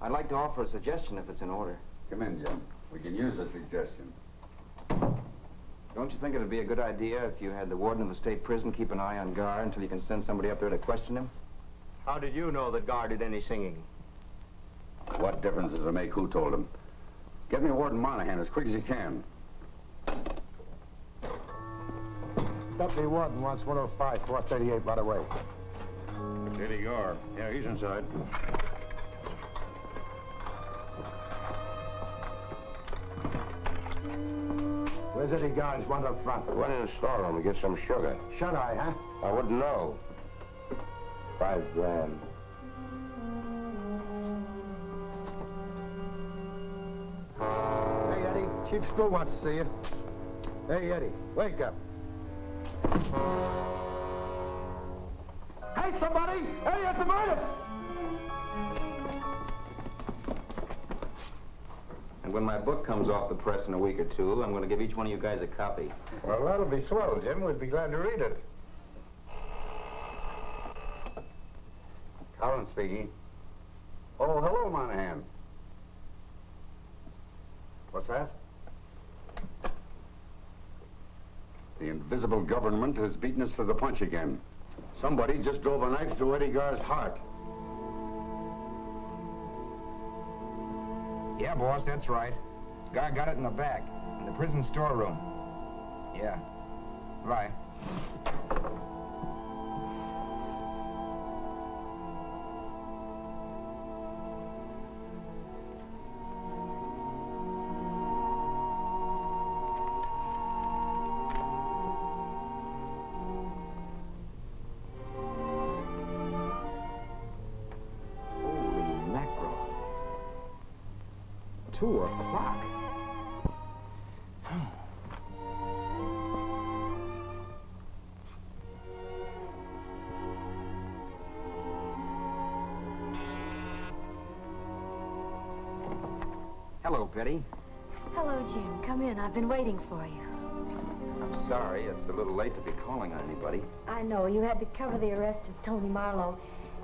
I'd like to offer a suggestion if it's in order. Come in, Jim. We can use a suggestion. Don't you think it'd be a good idea if you had the warden of the state prison keep an eye on Gar until you can send somebody up there to question him? How did you know that Gar did any singing? What difference does it make who told him? Get me Warden Monahan as quick as you can. Deputy Warden wants 105, 438 right away. Eddie Gar. Yeah, he's inside. Where's Eddie Gar's one up front? I went in the storeroom to get some sugar. Shut-eye, huh? I wouldn't know. $5 grand. Hey, Eddie. Chief School wants to see you. Hey, Eddie. Wake up. Hey, somebody! Eddie has been murdered! And when my book comes off the press in a week or two, I'm going to give each one of you guys a copy. Well, that'll be swell, Jim. We'd be glad to read it. Collins speaking. Oh, hello, Monahan. What's that? The invisible government has beaten us to the punch again. Somebody just drove a knife through Eddie Gar's heart. Yeah, boss, that's right. Guy got it in the back, in the prison storeroom. Yeah. Right. Holy mackerel. 2 o'clock. Hello, Betty. Hello, Jim. Come in. I've been waiting for you. I'm sorry, it's a little late to be calling on anybody. I know. You had to cover the arrest of Tony Marlowe.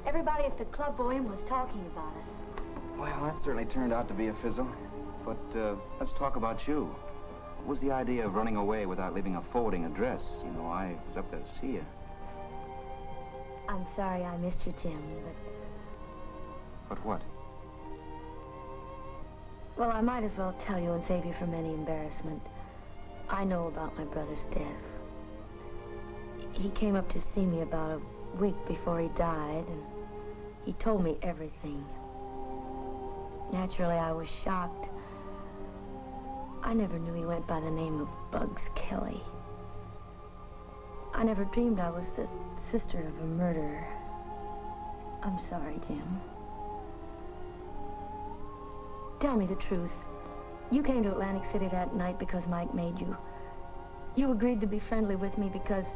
Everybody at the Club Bohem was talking about it. Well, that certainly turned out to be a fizzle. But let's talk about you. What was the idea of running away without leaving a forwarding address? You know, I was up there to see you. I'm sorry I missed you, Jim, But what? well, I might as well tell you and save you from any embarrassment. I know about my brother's death. He came up to see me about a week before he died, and he told me everything. Naturally, I was shocked. I never knew he went by the name of Bugs Kelly. I never dreamed I was the sister of a murderer. I'm sorry, Jim. Tell me the truth. You came to Atlantic City that night because Mike made you. You agreed to be friendly with me because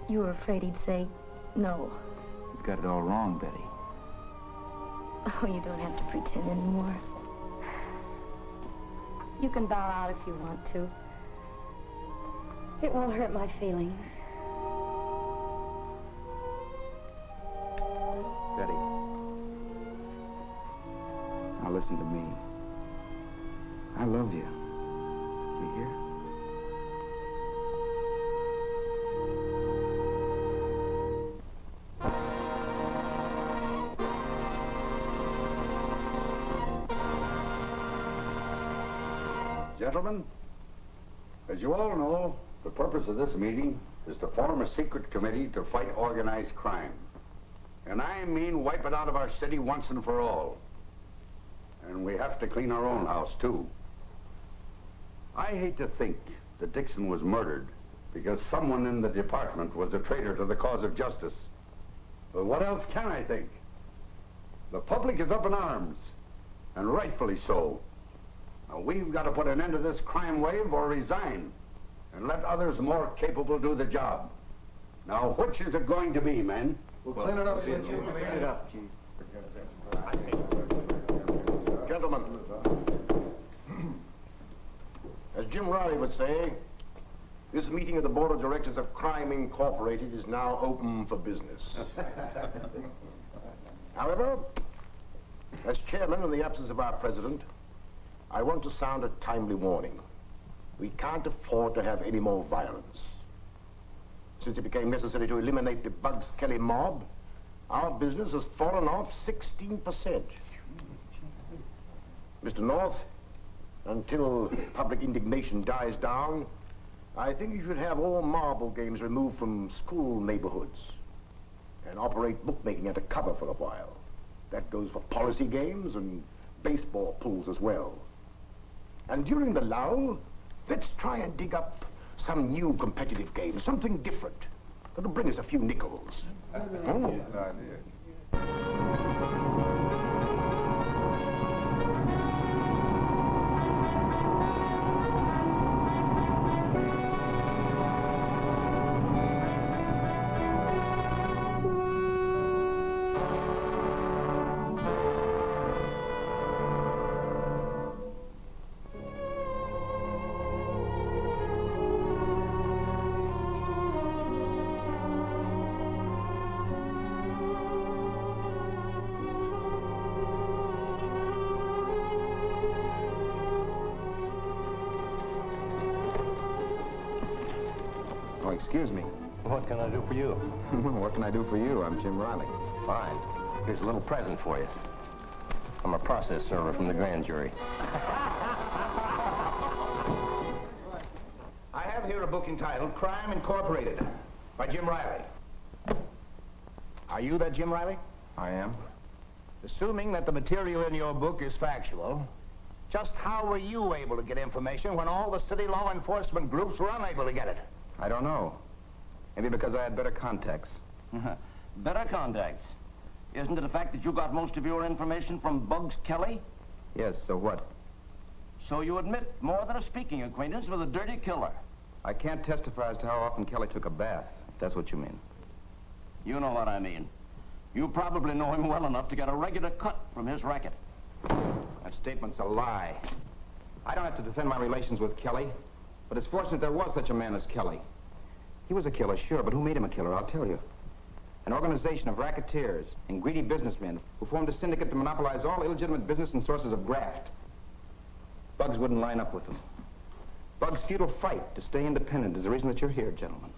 you were afraid he'd say no. You've got it all wrong, Betty. Oh, you don't have to pretend anymore. You can bow out if you want to. It won't hurt my feelings. Betty. Now listen to me. I love you. You hear? Gentlemen, as you all know, the purpose of this meeting is to form a secret committee to fight organized crime. And I mean wipe it out of our city once and for all. And we have to clean our own house, too. I hate to think that Dixon was murdered because someone in the department was a traitor to the cause of justice. But what else can I think? The public is up in arms, and rightfully so. Now, we've got to put an end to this crime wave or resign and let others more capable do the job. Now, which is it going to be, men? We'll clean it up, Chief. Clean it up, Chief. Gentlemen, as Jim Riley would say, this meeting of the Board of Directors of Crime Incorporated is now open for business. However, as chairman in the absence of our president, I want to sound a timely warning. We can't afford to have any more violence. Since it became necessary to eliminate the Bugs Kelly mob, our business has fallen off 16%. Mr. North, until public indignation dies down, I think you should have all marble games removed from school neighborhoods and operate bookmaking under cover for a while. That goes for policy games and baseball pools as well. And during the lull, let's try and dig up some new competitive game, something different. That'll bring us a few nickels. Oh. excuse me. What can I do for you? What can I do for you? I'm Jim Riley. Fine. Here's a little present for you. I'm a process server from the grand jury. I have here a book entitled Crime Incorporated by Jim Riley. Are you that Jim Riley? I am. Assuming that the material in your book is factual, just how were you able to get information when all the city law enforcement groups were unable to get it? I don't know. Maybe because I had better contacts. Better contacts? Isn't it a fact that you got most of your information from Bugs Kelly? Yes, so what? So you admit more than a speaking acquaintance with a dirty killer? I can't testify as to how often Kelly took a bath, if that's what you mean. You know what I mean. You probably know him well enough to get a regular cut from his racket. That statement's a lie. I don't have to defend my relations with Kelly, but it's fortunate there was such a man as Kelly. He was a killer, sure, but who made him a killer, I'll tell you. An organization of racketeers and greedy businessmen who formed a syndicate to monopolize all illegitimate business and sources of graft. Bugs wouldn't line up with them. Bugs' futile fight to stay independent is the reason that you're here, gentlemen.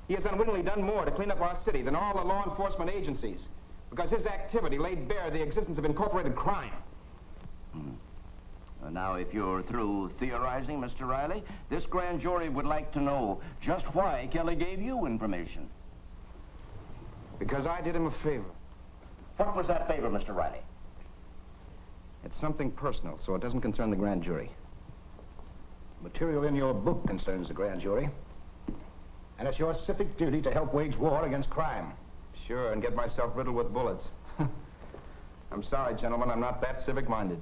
He has unwittingly done more to clean up our city than all the law enforcement agencies, because his activity laid bare the existence of incorporated crime. Now, if you're through theorizing, Mr. Riley, this grand jury would like to know just why Kelly gave you information. Because I did him a favor. What was that favor, Mr. Riley? It's something personal, so it doesn't concern the grand jury. Material in your book concerns the grand jury. And it's your civic duty to help wage war against crime. Sure, and get myself riddled with bullets. I'm sorry, gentlemen, I'm not that civic-minded.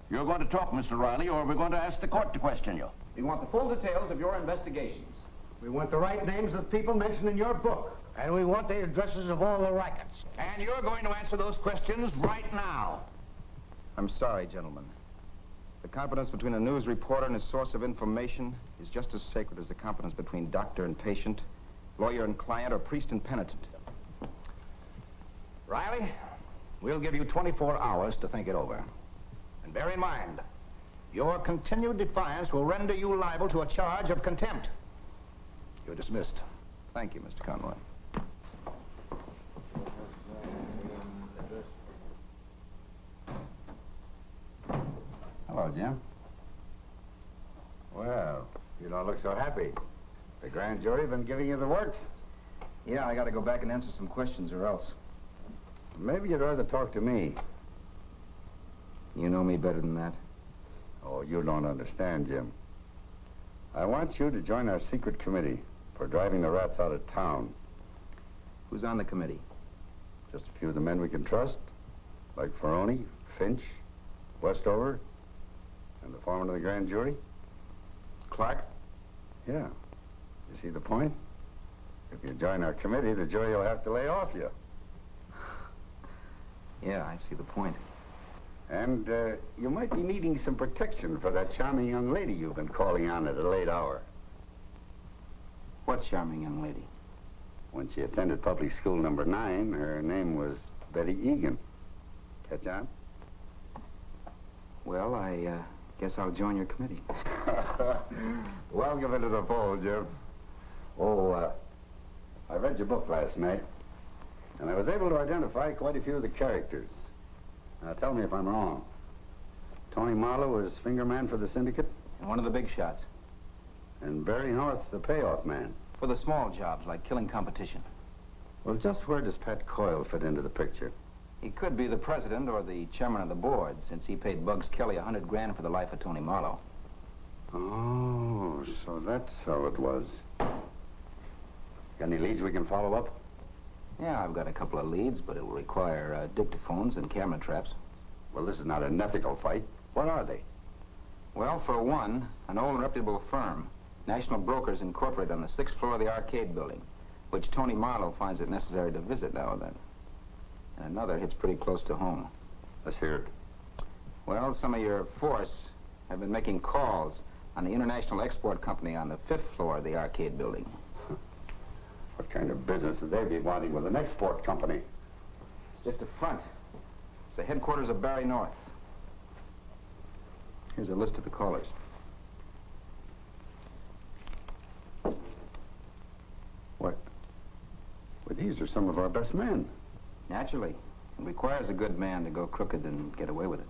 You're going to talk, Mr. Riley, or we're going to ask the court to question you. We want the full details of your investigations. We want the right names of the people mentioned in your book. And we want the addresses of all the rackets. And you're going to answer those questions right now. I'm sorry, gentlemen. The confidence between a news reporter and his source of information is just as sacred as the confidence between doctor and patient, lawyer and client, or priest and penitent. Riley, we'll give you 24 hours to think it over. And bear in mind, your continued defiance will render you liable to a charge of contempt. You're dismissed. Thank you, Mr. Conroy. Hello, Jim. Well, you don't look so happy. The grand jury been giving you the works? Yeah, I gotta go back and answer some questions or else. Maybe you'd rather talk to me. You know me better than that. Oh, you don't understand, Jim. I want you to join our secret committee for driving the rats out of town. Who's on the committee? Just a few of the men we can trust, like Ferroni, Finch, Westover, and the foreman of the grand jury. Clark? Yeah. You see the point? If you join our committee, the jury will have to lay off you. Yeah, I see the point. And you might be needing some protection for that charming young lady you've been calling on at a late hour. What charming young lady? When she attended public school number 9, her name was Betty Egan. Catch on? Well, I guess I'll join your committee. Welcome into the fold, Jim. Oh, I read your book last night, and I was able to identify quite a few of the characters. Now, tell me if I'm wrong. Tony Marlowe was finger man for the syndicate? And one of the big shots. And Barry North's the payoff man? For the small jobs, like killing competition. Well, just where does Pat Coyle fit into the picture? He could be the president or the chairman of the board, since he paid Bugs Kelly $100 grand for the life of Tony Marlowe. Oh, so that's how it was. Got any leads we can follow up? Yeah, I've got a couple of leads, but it will require dictaphones and camera traps. Well, this is not an ethical fight. What are they? Well, for one, an old and reputable firm, National Brokers Incorporated, on the 6th floor of the arcade building, which Tony Marlowe finds it necessary to visit now and then. And another hits pretty close to home. Let's hear it. Well, some of your force have been making calls on the International Export Company on the 5th floor of the arcade building. What kind of business would they be wanting with an export company? It's just a front. It's the headquarters of Barry North. Here's a list of the callers. These are some of our best men. Naturally. It requires a good man to go crooked and get away with it.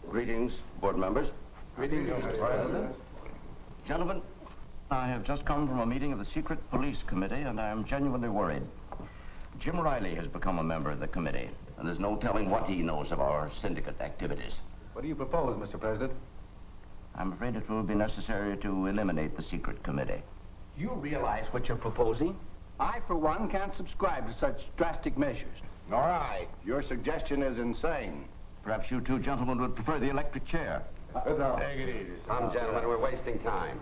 Greetings, board members. Greetings, Mr. President. Gentlemen, I have just come from a meeting of the Secret Police Committee, and I am genuinely worried. Jim Riley has become a member of the committee, and there's no telling what he knows of our syndicate activities. What do you propose, Mr. President? I'm afraid it will be necessary to eliminate the Secret Committee. You realize what you're proposing? I, for one, can't subscribe to such drastic measures. Nor I. Your suggestion is insane. Perhaps you two gentlemen would prefer the electric chair. Take it easy. Come, gentlemen, we're wasting time.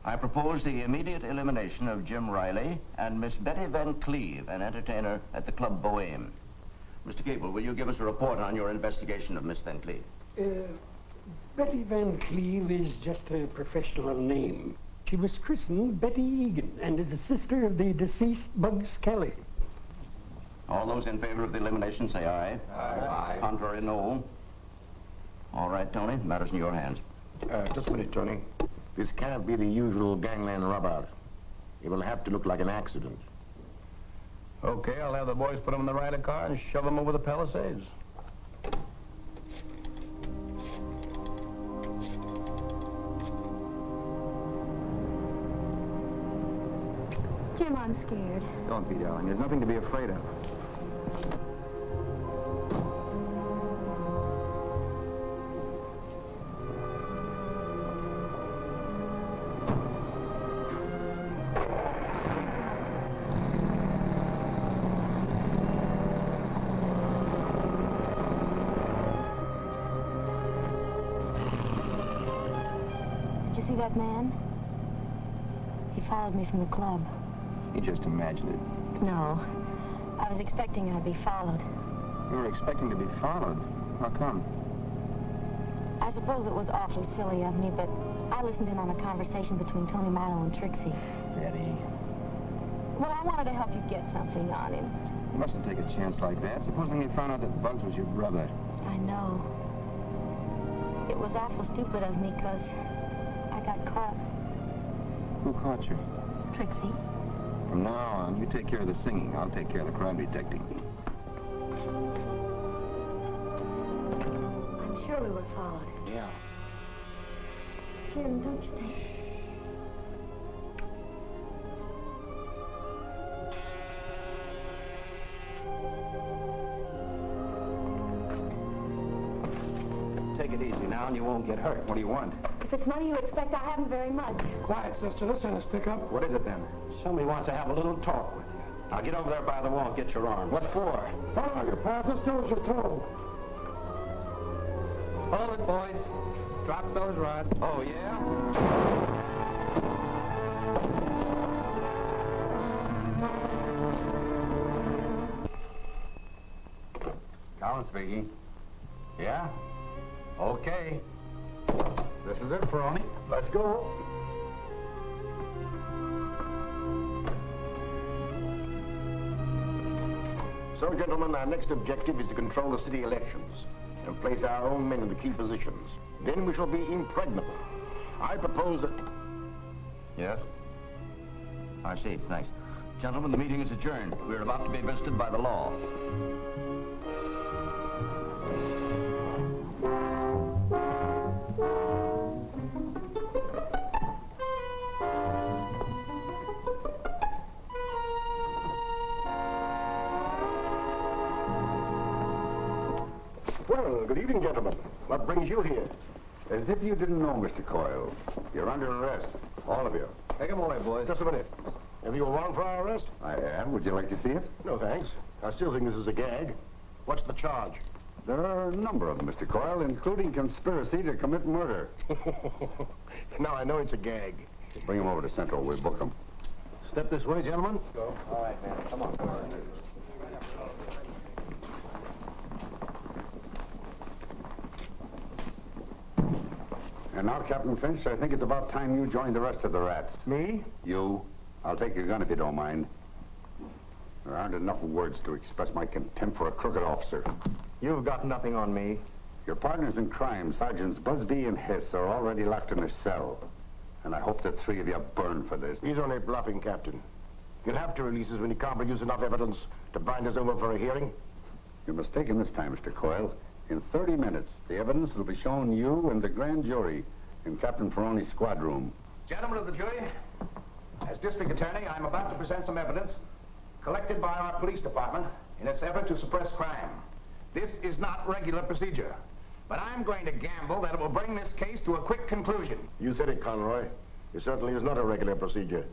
I propose the immediate elimination of Jim Riley and Miss Betty Van Cleve, an entertainer at the Club Bohème. Mr. Gable, will you give us a report on your investigation of Miss Van Cleve? Betty Van Cleve is just a professional name. She was christened Betty Egan and is a sister of the deceased Bugs Kelly. All those in favor of the elimination say aye. Aye. Contrary, no. All right, Tony, the matter's in your hands. Just a minute, Tony. This can't be the usual gangland rub-out. It will have to look like an accident. Okay, I'll have the boys put them in the Riley car and shove them over the Palisades. Jim, I'm scared. Don't be, darling. There's nothing to be afraid of. Did you see that man? He followed me from the club. You just imagined it. No. I was expecting I'd be followed. You were expecting to be followed. How come? I suppose it was awfully silly of me, but I listened in on a conversation between Tony Milo and Trixie. Betty. Well, I wanted to help you get something on him. You mustn't take a chance like that. Supposing they found out that Bugs was your brother. I know. It was awful stupid of me, because I got caught. Who caught you? Trixie. From now on, you take care of the singing. I'll take care of the crime detecting. I'm sure we were followed. Yeah. Jim, don't you think? Take it easy now, and you won't get hurt. What do you want? If it's money you expect, I haven't very much. Quiet, sister. This ain't a stick-up. What is it, then? Somebody wants to have a little talk with you. Now get over there by the wall and get your arm. What for? Follow your path. Just do as you're told. Hold it, boys. Drop those rods. Oh, yeah? Collins speaking. Yeah? Okay. This is it, Ferroni. Let's go. So, gentlemen, our next objective is to control the city elections and place our own men in the key positions. Then we shall be impregnable. I propose that... Yes? I see, thanks. Gentlemen, the meeting is adjourned. We're about to be visited by the law. Well, good evening, gentlemen. What brings you here? As if you didn't know, Mr. Coyle. You're under arrest. All of you. Take him away, boys. Just a minute. Have you a warrant for our arrest? I am. Would you like to see it? No, thanks. I still think this is a gag. What's the charge? There are a number of them, Mr. Coyle, including conspiracy to commit murder. Now I know it's a gag. Bring him over to Central. We'll book him. Step this way, gentlemen. Go. All right, man. Come on. And now, Captain Finch, I think it's about time you joined the rest of the rats. Me? You. I'll take your gun if you don't mind. There aren't enough words to express my contempt for a crooked officer. You've got nothing on me. Your partners in crime, Sergeants Busby and Hiss, are already locked in a cell. And I hope the three of you burn for this. He's only bluffing, Captain. He'll have to release us when he can't produce enough evidence to bind us over for a hearing. You're mistaken this time, Mr. Coyle. In 30 minutes, the evidence will be shown you and the grand jury in Captain Ferroni's squad room. Gentlemen of the jury, as district attorney, I'm about to present some evidence collected by our police department in its effort to suppress crime. This is not regular procedure, but I'm going to gamble that it will bring this case to a quick conclusion. You said it, Conroy. It certainly is not a regular procedure.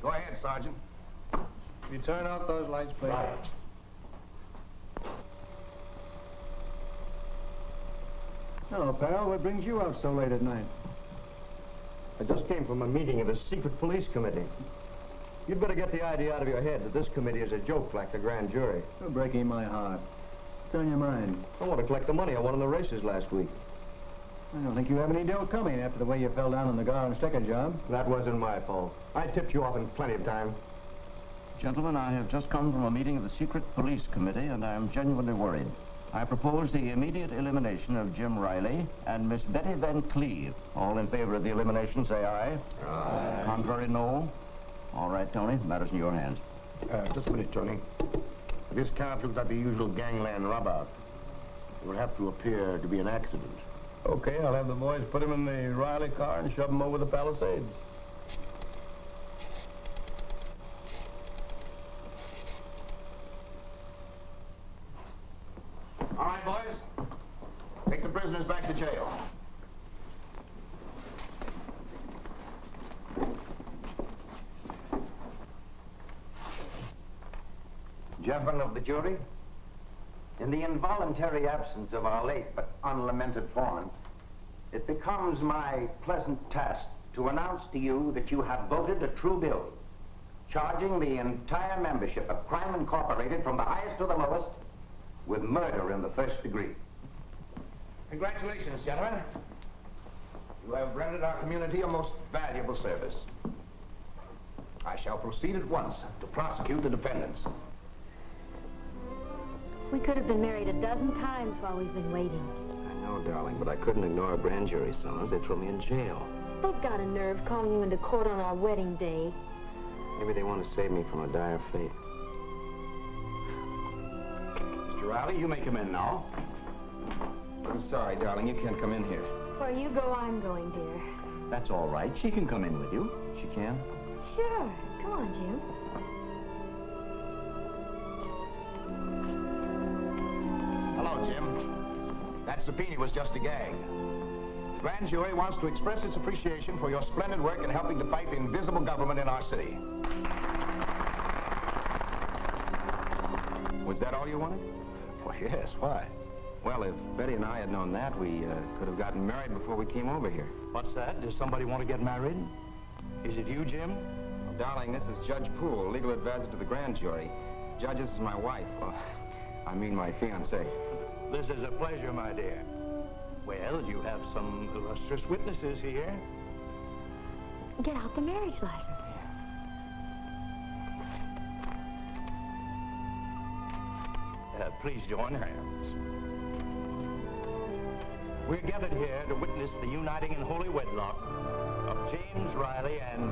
Go ahead, Sergeant. You turn out those lights, please. Right. Hello, pal. What brings you out so late at night? I just came from a meeting of the secret police committee. You'd better get the idea out of your head that this committee is a joke like the grand jury. You're breaking my heart. What's on your mind? I want to collect the money I won in the races last week. I don't think you have any dough coming after the way you fell down on the Gar and Sticker job. That wasn't my fault. I tipped you off in plenty of time. Gentlemen, I have just come from a meeting of the secret police committee, and I am genuinely worried. I propose the immediate elimination of Jim Riley and Miss Betty Van Cleve. All in favor of the elimination, say aye. Aye. Contrary, no. All right, Tony, the matter's in your hands. Just a minute, Tony. This can't look like the usual gangland rub-out. It will have to appear to be an accident. Okay, I'll have the boys put him in the Riley car and shove him over the Palisades. All right, boys. Take the prisoners back to jail. Gentlemen of the jury, in the involuntary absence of our late but unlamented foreman, it becomes my pleasant task to announce to you that you have voted a true bill, charging the entire membership of Crime Incorporated from the highest to the lowest with murder in the first degree. Congratulations, gentlemen. You have rendered our community a most valuable service. I shall proceed at once to prosecute the defendants. We could have been married a dozen times while we've been waiting. I know, darling, but I couldn't ignore a grand jury summons. They'd throw me in jail. They've got a nerve calling you into court on our wedding day. Maybe they want to save me from a dire fate. Mr. Riley, you may come in now. I'm sorry, darling. You can't come in here. Where you go, I'm going, dear. That's all right. She can come in with you. She can? Sure. Come on, Jim. Hello, Jim. That subpoena was just a gag. The grand jury wants to express its appreciation for your splendid work in helping to fight the invisible government in our city. Was that all you wanted? Well, yes. Why? Well, if Betty and I had known that, we could have gotten married before we came over here. What's that? Does somebody want to get married? Is it you, Jim? Well, darling, this is Judge Poole, legal advisor to the grand jury. Judge, this is my wife. Well, I mean my fiancée. This is a pleasure, my dear. Well, you have some illustrious witnesses here. Get out the marriage license. Please join hands. We're gathered here to witness the uniting in holy wedlock of James Riley and